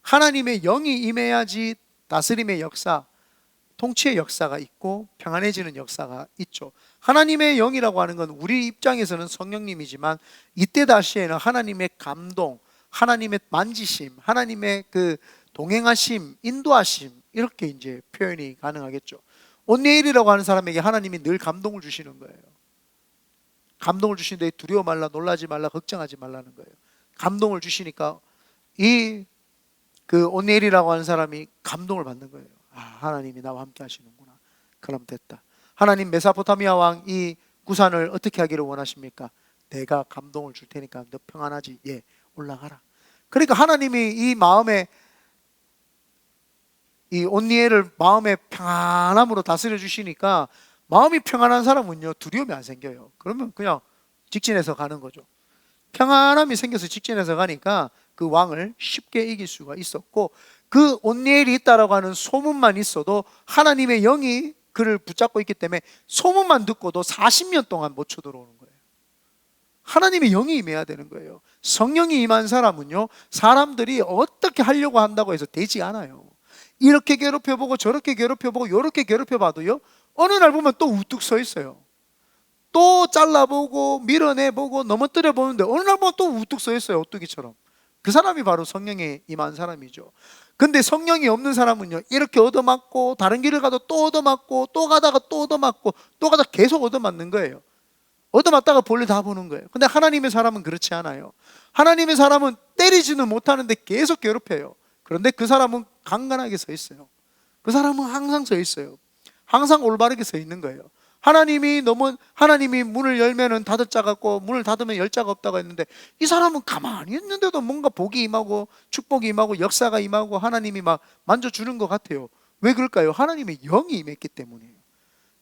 하나님의 영이 임해야지 다스림의 역사, 통치의 역사가 있고 평안해지는 역사가 있죠. 하나님의 영이라고 하는 건 우리 입장에서는 성령님이지만 이때 당시에는 하나님의 감동, 하나님의 만지심, 하나님의 그 동행하심, 인도하심 이렇게 이제 표현이 가능하겠죠. 온니엘이라고 하는 사람에게 하나님이 늘 감동을 주시는 거예요. 감동을 주시는데 두려워 말라, 놀라지 말라, 걱정하지 말라는 거예요. 감동을 주시니까 이 그 온니엘이라고 하는 사람이 감동을 받는 거예요. 아, 하나님이 나와 함께 하시는구나. 그럼 됐다. 하나님 메소포타미아 왕 이 구산을 어떻게 하기를 원하십니까? 내가 감동을 줄 테니까 너 평안하지? 예, 올라가라. 그러니까 하나님이 이 마음에 이 온니엘을 마음의 평안함으로 다스려 주시니까 마음이 평안한 사람은요 두려움이 안 생겨요. 그러면 그냥 직진해서 가는 거죠. 평안함이 생겨서 직진해서 가니까 그 왕을 쉽게 이길 수가 있었고 그 온니엘이 있다라고 하는 소문만 있어도 하나님의 영이 그를 붙잡고 있기 때문에 소문만 듣고도 40년 동안 못 쳐들어오는 거예요. 하나님의 영이 임해야 되는 거예요. 성령이 임한 사람은요 사람들이 어떻게 하려고 한다고 해서 되지 않아요. 이렇게 괴롭혀보고 저렇게 괴롭혀보고 이렇게 괴롭혀봐도요 어느 날 보면 또 우뚝 서 있어요. 또 잘라보고 밀어내보고 넘어뜨려보는데 어느 날 보면 또 우뚝 서 있어요. 오뚜기처럼. 그 사람이 바로 성령에 임한 사람이죠. 근데 성령이 없는 사람은요 이렇게 얻어맞고 다른 길을 가도 또 얻어맞고 또 가다가 또 얻어맞고 또 가다가 계속 얻어맞는 거예요. 얻어맞다가 볼일 다 보는 거예요. 근데 하나님의 사람은 그렇지 않아요. 하나님의 사람은 때리지는 못하는데 계속 괴롭혀요. 그런데 그 사람은 강건하게 서 있어요. 그 사람은 항상 서 있어요. 항상 올바르게 서 있는 거예요. 하나님이 문을 열면은 닫을 자가 없고 문을 닫으면 열 자가 없다고 했는데 이 사람은 가만히 있는데도 뭔가 복이 임하고 축복이 임하고 역사가 임하고 하나님이 막 만져주는 것 같아요. 왜 그럴까요? 하나님의 영이 임했기 때문이에요.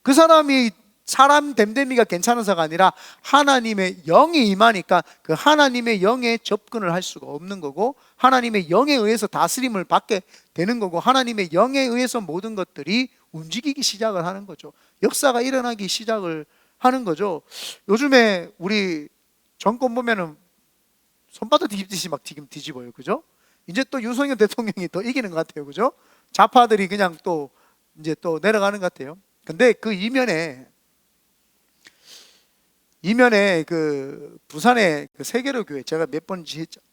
그 사람이 사람 됨됨이가 괜찮아서가 아니라 하나님의 영이 임하니까 그 하나님의 영에 접근을 할 수가 없는 거고, 하나님의 영에 의해서 다스림을 받게 되는 거고, 하나님의 영에 의해서 모든 것들이 움직이기 시작을 하는 거죠. 역사가 일어나기 시작을 하는 거죠. 요즘에 우리 정권 보면은 손바닥 뒤집듯이 막 지금 뒤집어요. 그죠? 이제 또 윤석열 대통령이 더 이기는 것 같아요. 그죠? 좌파들이 그냥 또 이제 또 내려가는 것 같아요. 근데 그 이면에 그 부산의 그 세계로 교회, 제가 몇 번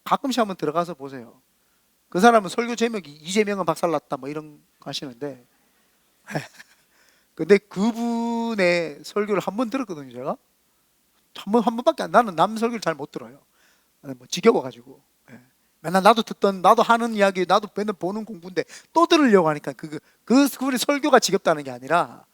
가끔씩 한번 들어가서 보세요. 그 사람은 설교 제목이 이재명은 박살났다 뭐 이런 거 하시는데 근데 그분의 설교를 한 번 들었거든요. 제가 한 번밖에 나는 남 설교를 잘 못 들어요. 뭐 지겨워가지고. 맨날 나도 하는 이야기, 나도 맨날 보는 공부인데 또 들으려고 하니까 그분의 설교가 지겹다는 게 아니라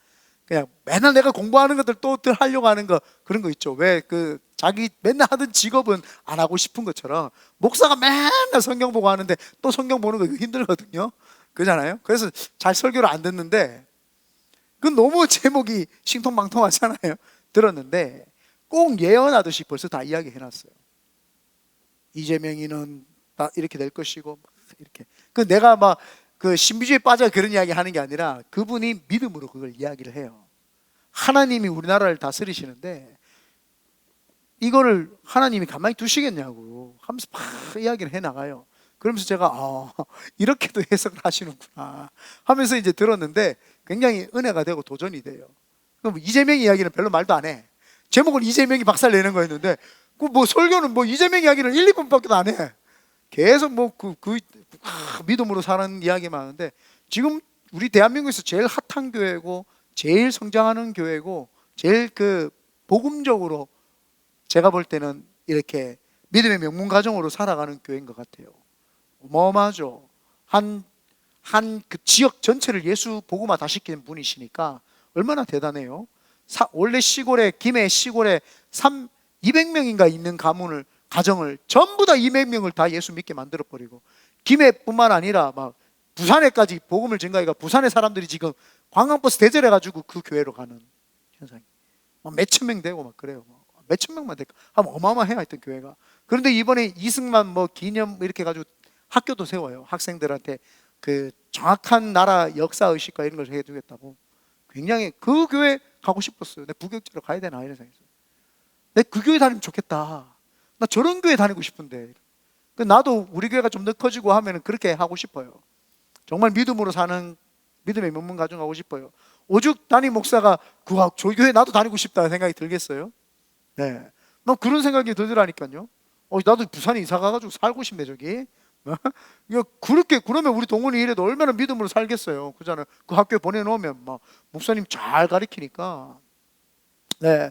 그냥 맨날 내가 공부하는 것들 또 하려고 하는 거, 그런 거 있죠. 왜 그 자기 맨날 하던 직업은 안 하고 싶은 것처럼 목사가 맨날 성경 보고 하는데 또 성경 보는 거 힘들거든요. 그잖아요. 그래서 잘 설교를 안 듣는데 그 너무 제목이 신통방통하잖아요. 들었는데 꼭 예언하듯이 벌써 다 이야기해 놨어요. 이재명이는 다 이렇게 될 것이고 이렇게. 그 내가 막 그 신비주의에 빠져 그런 이야기 하는 게 아니라 그분이 믿음으로 그걸 이야기를 해요. 하나님이 우리나라를 다스리시는데 이거를 하나님이 가만히 두시겠냐고 하면서 막 이야기를 해 나가요. 그러면서 제가 이렇게도 해석을 하시는구나 하면서 이제 들었는데 굉장히 은혜가 되고 도전이 돼요. 그럼 이재명 이야기는 별로 말도 안 해. 제목은 이재명이 박살 내는 거였는데 그 뭐 설교는 뭐 이재명 이야기를 1, 2분밖에 안 해. 계속 뭐 믿음으로 사는 이야기만 하는데, 지금 우리 대한민국에서 제일 핫한 교회고 제일 성장하는 교회고 제일 그 복음적으로 제가 볼 때는 이렇게 믿음의 명문 가정으로 살아가는 교회인 것 같아요. 어마어마하죠. 한 그 지역 전체를 예수 복음화 다 시키는 분이시니까 얼마나 대단해요. 원래 시골에, 김해 시골에 200명인가 있는 가정을 전부 다 200명을 다 예수 믿게 만들어버리고, 김해뿐만 아니라 막 부산에까지 복음을 전가해가 부산의 사람들이 지금 관광버스 대절해가지고 그 교회로 가는 현상이 막 몇천 명 되고 막 그래요. 몇천 명만 될까 하면 어마어마해 하여튼 교회가. 그런데 이번에 이승만 뭐 기념 이렇게 해가지고 학교도 세워요. 학생들한테 그 정확한 나라 역사 의식과 이런 걸 해주겠다고. 굉장히 그 교회 가고 싶었어요. 내 부교육자로 가야 되나 이런 생각이 있어요. 내 그 교회 다니면 좋겠다. 나 저런 교회 다니고 싶은데. 나도 우리 교회가 좀 더 커지고 하면 그렇게 하고 싶어요. 정말 믿음으로 사는 믿음의 명문 가정 하고 싶어요. 오죽 담임 목사가 저 교회 나도 다니고 싶다는 생각이 들겠어요? 네. 나 그런 생각이 들더라니까요. 나도 부산에 이사 가가지고 살고 싶네 저기. 그렇게 그러면 우리 동원이 이래도 얼마나 믿음으로 살겠어요. 그잖아요. 그 학교에 보내놓으면 막 목사님 잘 가르치니까. 네.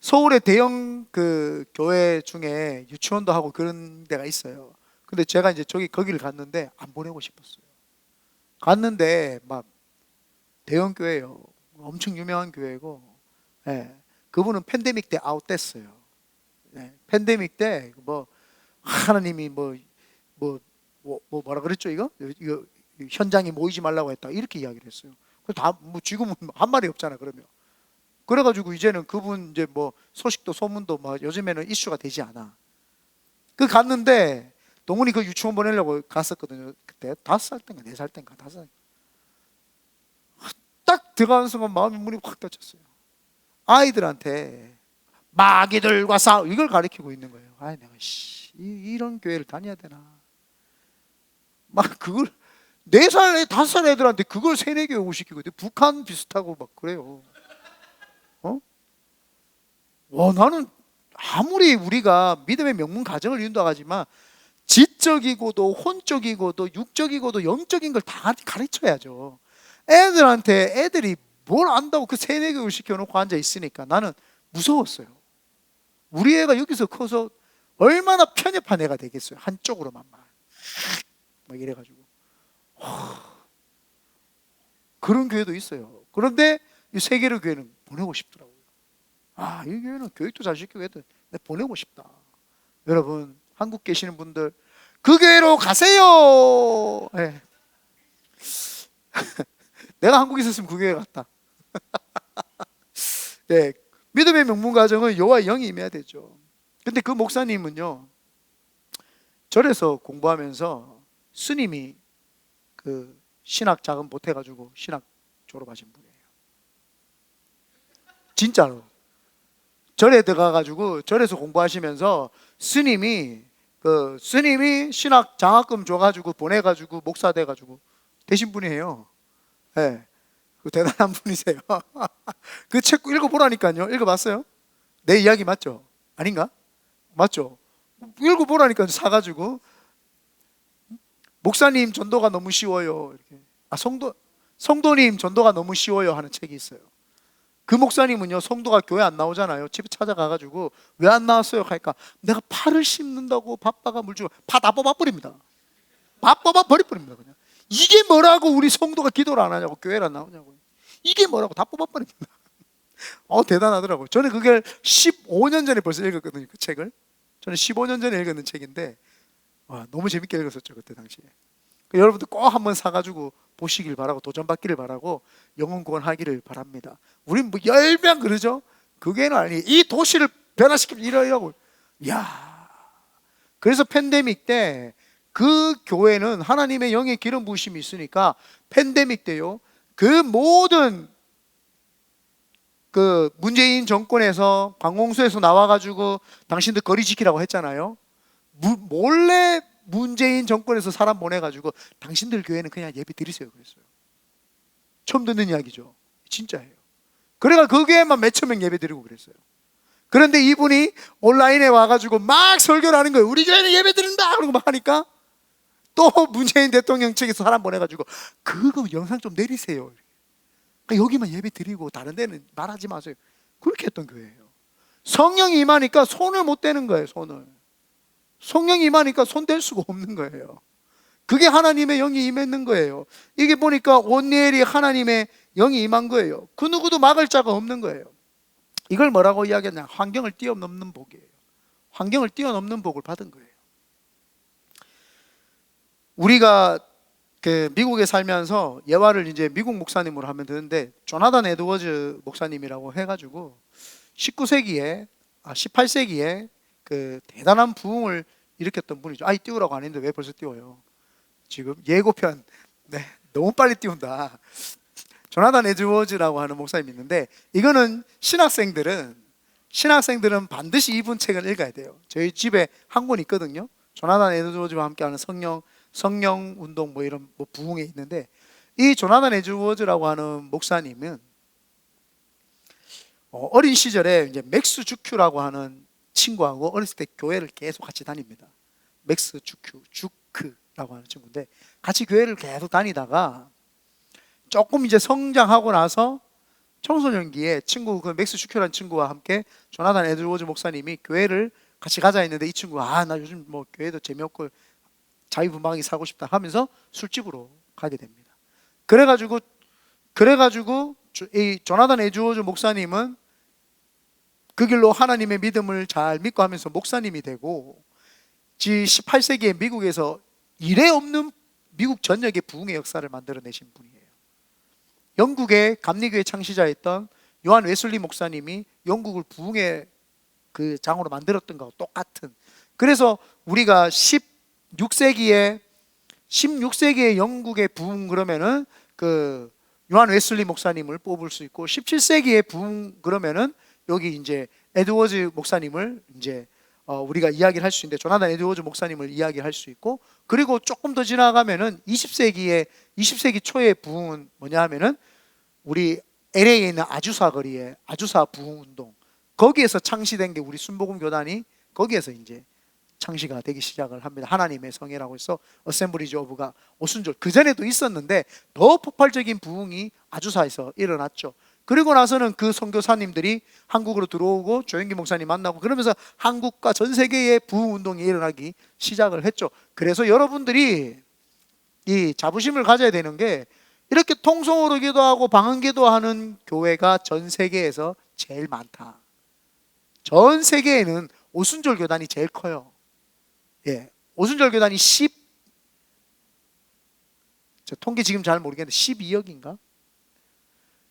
서울의 대형 그 교회 중에 유치원도 하고 그런 데가 있어요. 근데 제가 이제 거기를 갔는데 안 보내고 싶었어요. 갔는데 막 대형 교회예요. 엄청 유명한 교회고, 예. 그분은 팬데믹 때 아웃됐어요. 예. 팬데믹 때 뭐 하나님이 뭐라 그랬죠 이거 현장에 모이지 말라고 했다 이렇게 이야기를 했어요. 다 뭐 지금은 한 말이 없잖아 그러면. 그래가지고 이제는 그분 이제 뭐 소식도 소문도 막 요즘에는 이슈가 되지 않아. 갔는데 동훈이 그 유치원 보내려고 갔었거든요. 그때 5살 땐가 4살 땐가 5살. 딱 들어가는 순간 마음의 문이 확 닫혔어요. 아이들한테 마귀들과 싸우 이걸 가르치고 있는 거예요. 내가 이런 교회를 다녀야 되나? 막 그걸 4살, 5살 애들한테 그걸 세뇌교육을 시키고 북한 비슷하고 막 그래요. 나는 아무리 우리가 믿음의 명문 가정을 이룬다고 하지만 지적이고도 혼적이고도 육적이고도 영적인 걸 다 가르쳐야죠. 애들이 뭘 안다고 그 세뇌교육을 시켜놓고 앉아 있으니까 나는 무서웠어요. 우리 애가 여기서 커서 얼마나 편협한 애가 되겠어요. 한쪽으로만 막 이래가지고 그런 교회도 있어요. 그런데 이 세계로 교회는 보내고 싶더라고요. 이 교회는 교육도 잘 시키고 애들 보내고 싶다. 여러분 한국 계시는 분들 그 교회로 가세요. 네. 내가 한국에 있었으면 그 교회 갔다. 네, 믿음의 명문 가정은 여호와의 영이 임해야 되죠. 근데 그 목사님은요, 절에서 공부하면서 스님이 그 신학 자금 보태가지고 신학 졸업하신 분이에요. 진짜로. 절에 들어가가지고 절에서 공부하시면서 스님이 신학 장학금 줘가지고 보내가지고 목사 돼가지고 되신 분이에요. 네, 그 대단한 분이세요. 그 책 읽어보라니까요. 읽어봤어요? 내 이야기 맞죠? 아닌가? 맞죠? 읽어보라니까 사가지고 목사님 전도가 너무 쉬워요. 이렇게. 성도님 전도가 너무 쉬워요 하는 책이 있어요. 그 목사님은요, 성도가 교회 안 나오잖아요. 집에 찾아가가지고 왜 안 나왔어요? 하니까 내가 파를 심는다고 바빠가 물 주고 파 다 뽑아버립니다. 파 뽑아버립니다 그냥. 이게 뭐라고 우리 성도가 기도를 안 하냐고, 교회를 안 나오냐고. 이게 뭐라고 다 뽑아버립니다. 대단하더라고요. 저는 그게 15년 전에 벌써 읽었거든요, 그 책을. 저는 15년 전에 읽었는 책인데 너무 재밌게 읽었었죠, 그때 당시에. 여러분들 꼭 한번 사가지고 보시길 바라고, 도전받기를 바라고, 영혼 구원하기를 바랍니다. 우린 뭐 10명 그러죠? 그게는 아니. 이 도시를 변화시키면 이러고. 야, 그래서 팬데믹 때 그 교회는 하나님의 영의 기름 부으심이 있으니까 팬데믹 때요, 그 모든 그 문재인 정권에서 관공서에서 나와가지고 당신들 거리 지키라고 했잖아요. 몰래 문재인 정권에서 사람 보내가지고 당신들 교회는 그냥 예배 드리세요 그랬어요. 처음 듣는 이야기죠. 진짜예요. 그래가 그 교회만 몇천 명 예배 드리고 그랬어요. 그런데 이분이 온라인에 와가지고 막 설교를 하는 거예요. 우리 교회는 예배 드린다 그러고 막 하니까 또 문재인 대통령 측에서 사람 보내가지고 그거 영상 좀 내리세요. 그러니까 여기만 예배 드리고 다른 데는 말하지 마세요. 그렇게 했던 교회예요. 성령이 임하니까 손을 못 대는 거예요. 성령이 임하니까 손 댈 수가 없는 거예요. 그게 하나님의 영이 임했는 거예요. 이게 보니까 온니엘이 하나님의 영이 임한 거예요. 그 누구도 막을 자가 없는 거예요. 이걸 뭐라고 이야기하냐? 환경을 뛰어넘는 복이에요. 환경을 뛰어넘는 복을 받은 거예요. 우리가 그 미국에 살면서 예화를 이제 미국 목사님으로 하면 되는데, 조나단 에드워즈 목사님이라고 해가지고 19세기에 18세기에 그 대단한 부흥을 일으켰던 분이죠. 띄우라고 안 했는데 왜 벌써 띄워요? 지금 예고편. 네, 너무 빨리 띄운다. 조나단 에드워즈라고 하는 목사님이 있는데, 이거는 신학생들은 반드시 이분 책을 읽어야 돼요. 저희 집에 한 권 있거든요. 조나단 에드워즈와 함께하는 성령 운동 이런 부흥에 있는데, 이 조나단 에드워즈라고 하는 목사님은 어린 시절에 이제 맥스 주큐라고 하는 친구하고 어렸을 때 교회를 계속 같이 다닙니다. 맥스 주크라고 하는 친구인데 같이 교회를 계속 다니다가 조금 이제 성장하고 나서 청소년기에 그 맥스 주큐라는 친구와 함께 조나단 에드워즈 목사님이 교회를 같이 가자 했는데, 이 친구가 나 요즘 뭐 교회도 재미없고 자유분방하게 살고 싶다 하면서 술집으로 가게 됩니다. 그래가지고 이 조나단 에드워즈 목사님은 그 길로 하나님의 믿음을 잘 믿고 하면서 목사님이 되고, 18세기에 미국에서 이래 없는 미국 전역의 부흥의 역사를 만들어내신 분이에요. 영국의 감리교회 창시자였던 요한 웨슬리 목사님이 영국을 부흥의 그 장으로 만들었던 거하고 똑같은. 그래서 우리가 16세기에 영국의 부흥 그러면은 그 요한 웨슬리 목사님을 뽑을 수 있고, 17세기의 부흥 그러면은 여기 이제 에드워즈 목사님을 이제 우리가 이야기를 할 수 있는데, 조나단 에드워즈 목사님을 이야기할 수 있고, 그리고 조금 더 지나가면은 20세기 초의 부흥은 뭐냐 하면은 우리 LA에 있는 아주사 거리에 아주사 부흥 운동, 거기에서 창시된 게 우리 순복음 교단이 거기에서 이제 창시가 되기 시작을 합니다. 하나님의 성회라고 해서 어셈블리지 오브가 오순절, 그 전에도 있었는데 더 폭발적인 부흥이 아주사에서 일어났죠. 그리고 나서는 그 선교사님들이 한국으로 들어오고 조영기 목사님 만나고 그러면서 한국과 전 세계의 부흥 운동이 일어나기 시작을 했죠. 그래서 여러분들이 이 자부심을 가져야 되는 게, 이렇게 통성으로 기도하고 방언 기도하는 교회가 전 세계에서 제일 많다. 전 세계에는 오순절 교단이 제일 커요. 오순절 교단이 저 통계 지금 잘 모르겠는데 12억인가?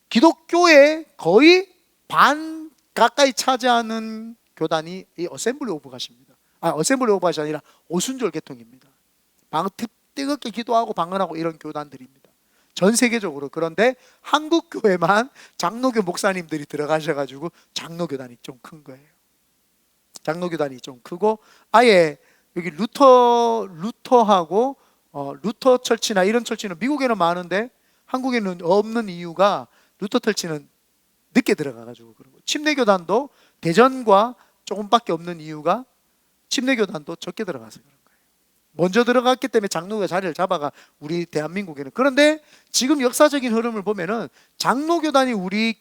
기독교의 거의 반 가까이 차지하는 교단이 이 어셈블리 오브 갓입니다. 어셈블리 오브 갓이 아니라 오순절 계통입니다. 뜨겁게 기도하고 방언하고 이런 교단들입니다. 전 세계적으로. 그런데 한국 교회만 장로교 목사님들이 들어가셔가지고 장로교단이 좀 큰 거예요. 장로교단이 좀 크고, 아예 여기 루터하고 루터 철치나 이런 철치는 미국에는 많은데 한국에는 없는 이유가, 루터 철치는 늦게 들어가가지고 그러고, 침례교단도 대전과 조금밖에 없는 이유가 침례교단도 적게 들어가서 그런 거예요. 먼저 들어갔기 때문에 장로교가 자리를 잡아가 우리 대한민국에는. 그런데 지금 역사적인 흐름을 보면은 장로교단이 우리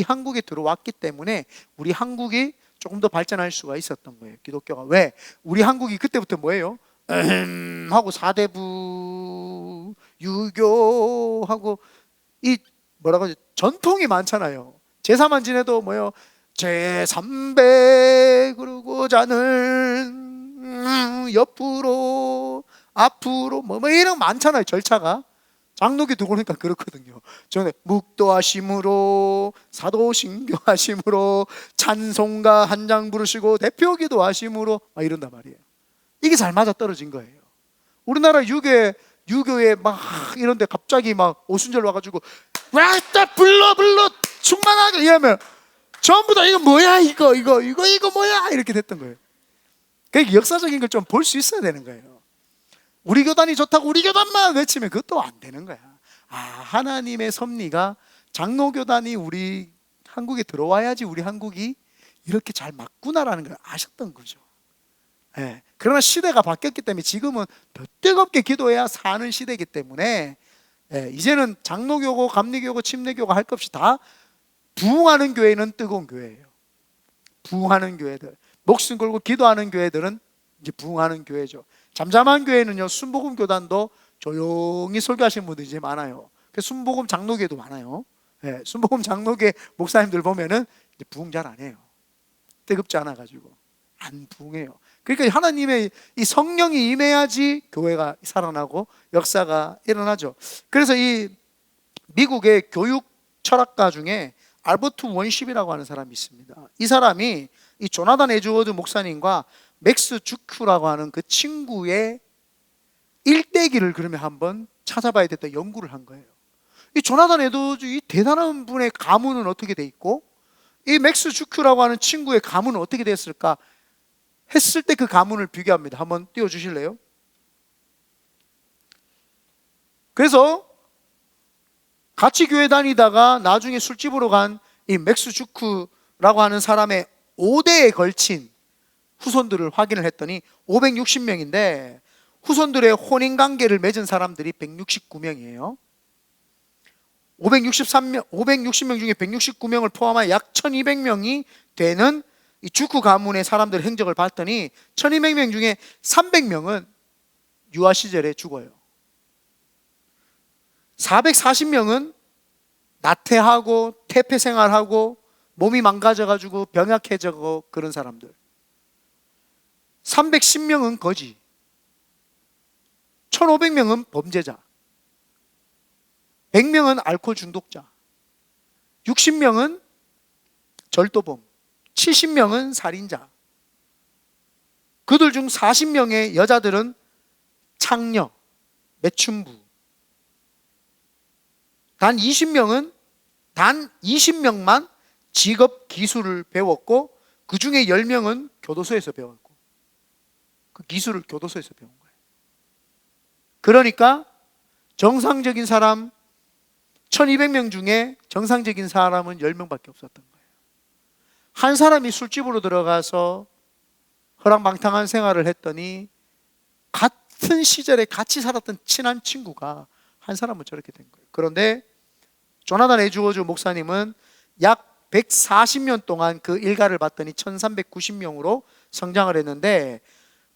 한국에 들어왔기 때문에 우리 한국이 조금 더 발전할 수가 있었던 거예요. 기독교가. 왜? 우리 한국이 그때부터 뭐예요? 하고 사대부, 유교하고 이 뭐라고 하지? 전통이 많잖아요. 제사만 지내도 뭐요? 제3배 그러고 자는 옆으로 앞으로 뭐 이런 많잖아요. 절차가. 장로교 두고 보니까 그렇거든요. 저는 묵도하심으로, 사도신교 하심으로, 찬송가 한 장 부르시고 대표기도 하심으로 막 이런단 말이에요. 이게 잘 맞아 떨어진 거예요. 우리나라 유교에 막 이런데 갑자기 막 오순절 와가지고 와따 불러 충만하게 이러면 전부 다 이거 뭐야 이거 뭐야 이렇게 됐던 거예요. 그러니까 역사적인 걸 좀 볼 수 있어야 되는 거예요. 우리 교단이 좋다고 우리 교단만 외치면 그것도 안 되는 거야. 하나님의 섭리가 장로교단이 우리 한국에 들어와야지 우리 한국이 이렇게 잘 맞구나라는 걸 아셨던 거죠. 예. 그러나 시대가 바뀌었기 때문에 지금은 더 뜨겁게 기도해야 사는 시대이기 때문에 이제는 장로교고 감리교고 침례교고 할 것 없이 다 부흥하는 교회는 뜨거운 교회예요. 부흥하는 교회들, 목숨 걸고 기도하는 교회들은 이제 부흥하는 교회죠. 잠잠한 교회는요, 순복음 교단도 조용히 설교하시는 분들이 이제 많아요. 순복음 장로교도 많아요. 순복음 장로교 목사님들 보면은 이제 부흥 잘 안 해요. 뜨겁지 않아가지고 안 부흥해요. 그러니까 하나님의 이 성령이 임해야지 교회가 살아나고 역사가 일어나죠. 그래서 이 미국의 교육 철학가 중에 알버트 원십이라고 하는 사람이 있습니다. 이 사람이 이 조나단 에드워드 목사님과 맥스 주큐라고 하는 그 친구의 일대기를 그러면 한번 찾아봐야 됐다 연구를 한 거예요. 이 조나단 에드워드 이 대단한 분의 가문은 어떻게 돼 있고 이 맥스 주큐라고 하는 친구의 가문은 어떻게 됐을까 했을 때 그 가문을 비교합니다. 한번 띄워주실래요? 그래서 같이 교회 다니다가 나중에 술집으로 간 이 맥스 주큐라고 하는 사람의 5대에 걸친 후손들을 확인을 했더니 560명인데 후손들의 혼인관계를 맺은 사람들이 169명이에요. 560명 중에 169명을 포함하여 약 1200명이 되는 이 주쿠 가문의 사람들의 행적을 봤더니 1200명 중에 300명은 유아 시절에 죽어요. 440명은 나태하고 태폐 생활하고 몸이 망가져가지고 병약해지고 그런 사람들. 310명은 거지. 1500명은 범죄자. 100명은 알코올 중독자. 60명은 절도범. 70명은 살인자. 그들 중 40명의 여자들은 창녀, 매춘부. 단 20명만 직업 기술을 배웠고 그 중에 10명은 교도소에서 배웠고 그 기술을 교도소에서 배운 거예요. 그러니까 정상적인 사람 1200명 중에 정상적인 사람은 10명밖에 없었던 거예요. 한 사람이 술집으로 들어가서 허랑방탕한 생활을 했더니 같은 시절에 같이 살았던 친한 친구가 한 사람은 저렇게 된 거예요. 그런데 조나단 에드워드 목사님은 약 140년 동안 그 일가를 봤더니 1390명으로 성장을 했는데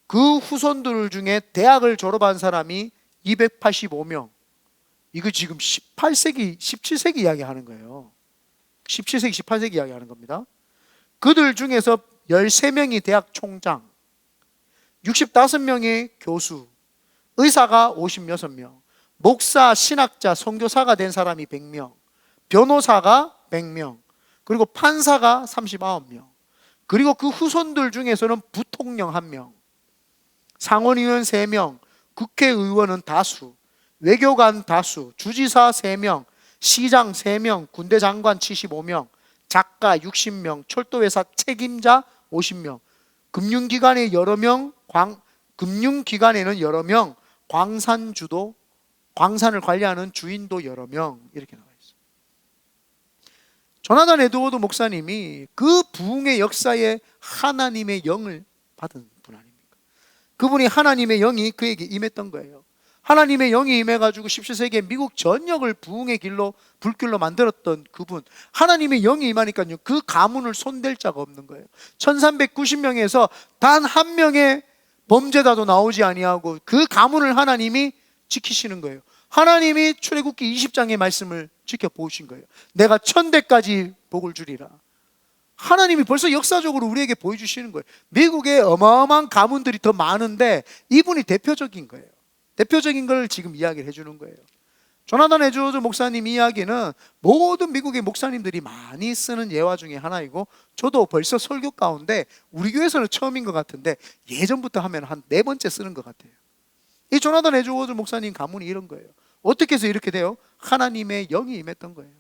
그 후손들 중에 대학을 졸업한 사람이 285명. 이거 지금 18세기, 17세기 이야기하는 거예요. 17세기, 18세기 이야기하는 겁니다. 그들 중에서 13명이 대학 총장, 65명의 교수, 의사가 56명, 목사, 신학자, 선교사가 된 사람이 100명, 변호사가 100명, 그리고 판사가 39명, 그리고 그 후손들 중에서는 부통령 1명, 상원의원 3명, 국회의원은 다수, 외교관 다수, 주지사 3명, 시장 3명, 군대 장관 75명, 작가 60명, 철도회사 책임자 50명, 금융기관에 여러 명, 금융기관에는 여러 명, 광산주도, 광산을 관리하는 주인도 여러 명, 이렇게 나와 있어요. 조나단 에드워드 목사님이 그 부흥의 역사에 하나님의 영을 받은 분 아닙니까? 그분이 하나님의 영이 그에게 임했던 거예요. 하나님의 영이 임해가지고 17세기에 미국 전역을 부흥의 길로, 불길로 만들었던 그분, 하나님의 영이 임하니까요, 그 가문을 손댈 자가 없는 거예요. 1390명에서 단 1명의 범죄자도 나오지 아니하고 그 가문을 하나님이 지키시는 거예요. 하나님이 출애굽기 20장의 말씀을 지켜보신 거예요. 내가 1000대까지 복을 주리라. 하나님이 벌써 역사적으로 우리에게 보여주시는 거예요. 미국에 어마어마한 가문들이 더 많은데 이분이 대표적인 거예요. 대표적인 걸 지금 이야기를 해주는 거예요. 조나단 에드워드 목사님 이야기는 모든 미국의 목사님들이 많이 쓰는 예화 중에 하나이고, 저도 벌써 설교 가운데 우리 교회에서는 처음인 것 같은데 예전부터 하면 한 4번째 쓰는 것 같아요. 이 조나단 에드워드 목사님 가문이 이런 거예요. 어떻게 해서 이렇게 돼요? 하나님의 영이 임했던 거예요.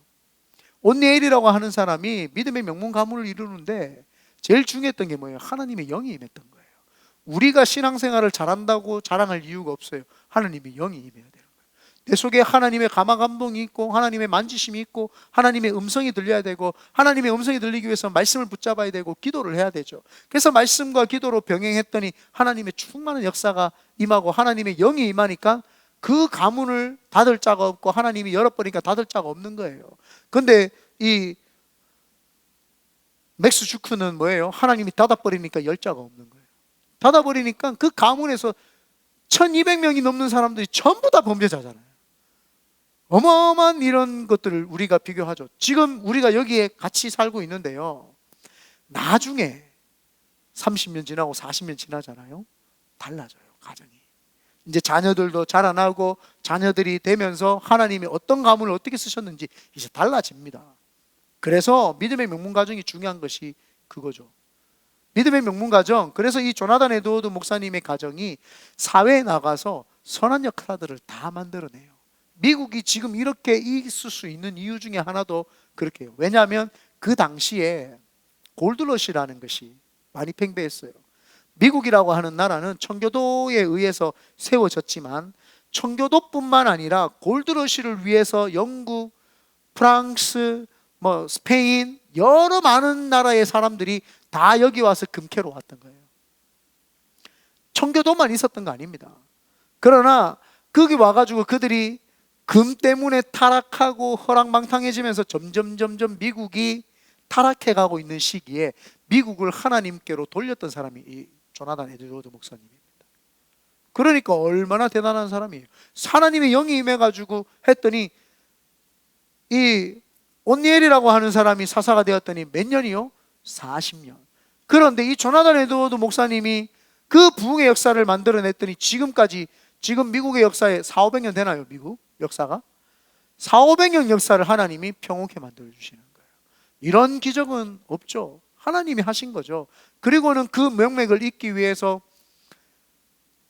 온니엘이라고 하는 사람이 믿음의 명문 가문을 이루는데 제일 중요했던 게 뭐예요? 하나님의 영이 임했던 거예요. 우리가 신앙생활을 잘한다고 자랑할 이유가 없어요. 하나님의 영이 임해야 되는 거예요. 내 속에 하나님의 감화 감동이 있고 하나님의 만지심이 있고 하나님의 음성이 들려야 되고, 하나님의 음성이 들리기 위해서 말씀을 붙잡아야 되고 기도를 해야 되죠. 그래서 말씀과 기도로 병행했더니 하나님의 충만한 역사가 임하고 하나님의 영이 임하니까 그 가문을 닫을 자가 없고 하나님이 열어버리니까 닫을 자가 없는 거예요. 그런데 이 맥스 주크는 뭐예요? 하나님이 닫아버리니까 열 자가 없는 거예요. 닫아버리니까 그 가문에서 1200명이 넘는 사람들이 전부 다 범죄자잖아요. 어마어마한 이런 것들을 우리가 비교하죠. 지금 우리가 여기에 같이 살고 있는데요, 나중에 30년 지나고 40년 지나잖아요. 달라져요, 가정이. 이제 자녀들도 자라나고 자녀들이 되면서 하나님이 어떤 가문을 어떻게 쓰셨는지 이제 달라집니다. 그래서 믿음의 명문 가정이 중요한 것이 그거죠. 믿음의 명문 가정. 그래서 이 조나단 에드워드 목사님의 가정이 사회에 나가서 선한 역할들을 다 만들어내요. 미국이 지금 이렇게 있을 수 있는 이유 중에 하나도 그렇게 해요. 왜냐하면 그 당시에 골드러시라는 것이 많이 팽배했어요. 미국이라고 하는 나라는 청교도에 의해서 세워졌지만 청교도뿐만 아니라 골드러시를 위해서 영국, 프랑스, 스페인, 여러 많은 나라의 사람들이 다 여기 와서 금캐로 왔던 거예요. 청교도만 있었던 거 아닙니다. 그러나 거기 와가지고 그들이 금 때문에 타락하고 허랑방탕해지면서 점점 미국이 타락해가고 있는 시기에 미국을 하나님께로 돌렸던 사람이 이 조나단 에드워드 목사님입니다. 그러니까 얼마나 대단한 사람이에요. 하나님의 영이 임해가지고 했더니 이 온니엘이라고 하는 사람이 사사가 되었더니 몇 년이요? 40년. 그런데 이 조나단 에드워드 목사님이 그 부흥의 역사를 만들어냈더니 지금까지, 지금 미국의 역사에 400~500년 되나요? 미국 역사가? 400~500년 역사를 하나님이 평온케 만들어주시는 거예요. 이런 기적은 없죠. 하나님이 하신 거죠. 그리고는 그 명맥을 잇기 위해서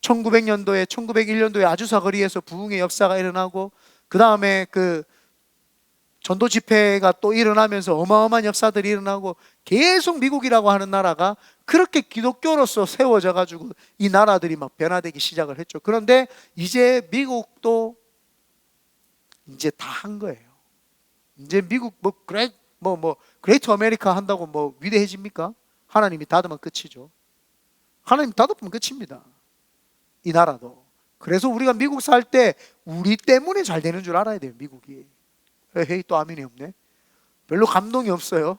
1900년도에 1901년도에 아주사 거리에서 부흥의 역사가 일어나고, 그 다음에 그 전도 집회가 또 일어나면서 어마어마한 역사들이 일어나고, 계속 미국이라고 하는 나라가 그렇게 기독교로서 세워져 가지고 이 나라들이 막 변화되기 시작을 했죠. 그런데 이제 미국도 이제 다 한 거예요. 이제 미국 그레이트 아메리카 한다고 위대해집니까? 하나님이 닫으면 끝이죠. 하나님 닫으면 끝입니다. 이 나라도. 그래서 우리가 미국 살 때 우리 때문에 잘 되는 줄 알아야 돼요. 미국이. 헤이, 또 아멘이 없네. 별로 감동이 없어요.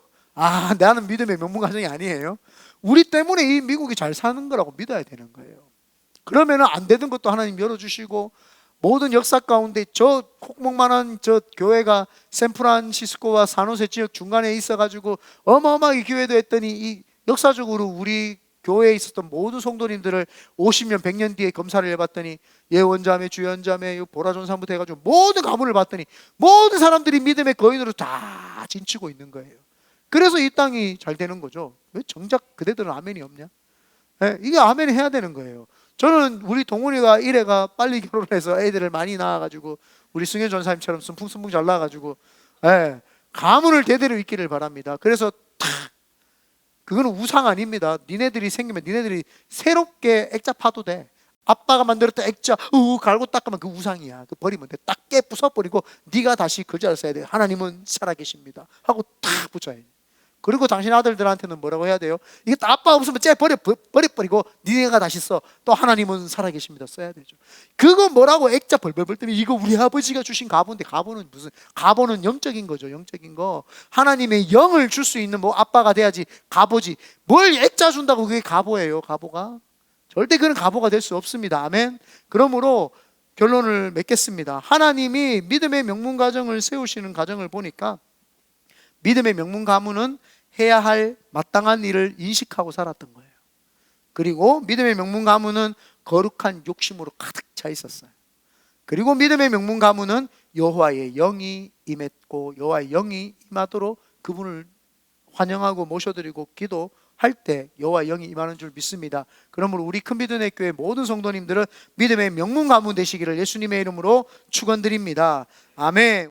나는 믿음의 명문 가정이 아니에요. 우리 때문에 이 미국이 잘 사는 거라고 믿어야 되는 거예요. 그러면 안 되는 것도 하나님 열어주시고, 모든 역사 가운데 저 콕목만한 저 교회가 샌프란시스코와 산호세 지역 중간에 있어가지고 어마어마하게 교회도 했더니 이 역사적으로 우리 교회에 있었던 모든 성도님들을 50년, 100년 뒤에 검사를 해봤더니 예원자매, 주연자매, 보라존산부터 해가지고 모든 가문을 봤더니 모든 사람들이 믿음의 거인으로 다 진치고 있는 거예요. 그래서 이 땅이 잘 되는 거죠. 왜 정작 그대들은 아멘이 없냐? 예, 이게 아멘 해야 되는 거예요. 저는 우리 동훈이가 이래가 빨리 결혼해서 애들을 많이 낳아가지고 우리 승현 전사님처럼 순풍순풍 잘 나가지고 예, 가문을 대대로 잇기를 바랍니다. 그래서 그거는 우상 아닙니다. 니네들이 생기면 니네들이 새롭게 액자 파도 돼. 아빠가 만들었던 액자 갈고 닦으면 그 우상이야. 그 버리면 돼. 딱 깨 부숴버리고 네가 다시 글자를 써야 돼. 하나님은 살아계십니다 하고 탁 붙여야 돼. 그리고 당신 아들들한테는 뭐라고 해야 돼요? 이게 다 아빠 없으면 버려버리고 니네가 다시 써. 또 하나님은 살아계십니다 써야 되죠. 그거 뭐라고 액자 벌벌벌 뜨면 이거 우리 아버지가 주신 가보인데, 가보는 무슨, 가보는 영적인 거죠. 영적인 거. 하나님의 영을 줄 수 있는 뭐 아빠가 돼야지 가보지. 뭘 액자 준다고 그게 가보예요. 가보가 절대 그런 가보가 될 수 없습니다. 아멘. 그러므로 결론을 맺겠습니다. 하나님이 믿음의 명문 가정을 세우시는 가정을 보니까 믿음의 명문 가문은 해야 할 마땅한 일을 인식하고 살았던 거예요. 그리고 믿음의 명문 가문은 거룩한 욕심으로 가득 차 있었어요. 그리고 믿음의 명문 가문은 여호와의 영이 임했고, 여호와의 영이 임하도록 그분을 환영하고 모셔드리고 기도할 때 여호와의 영이 임하는 줄 믿습니다. 그러므로 우리 큰비드네 교회 모든 성도님들은 믿음의 명문 가문 되시기를 예수님의 이름으로 축원드립니다. 아멘.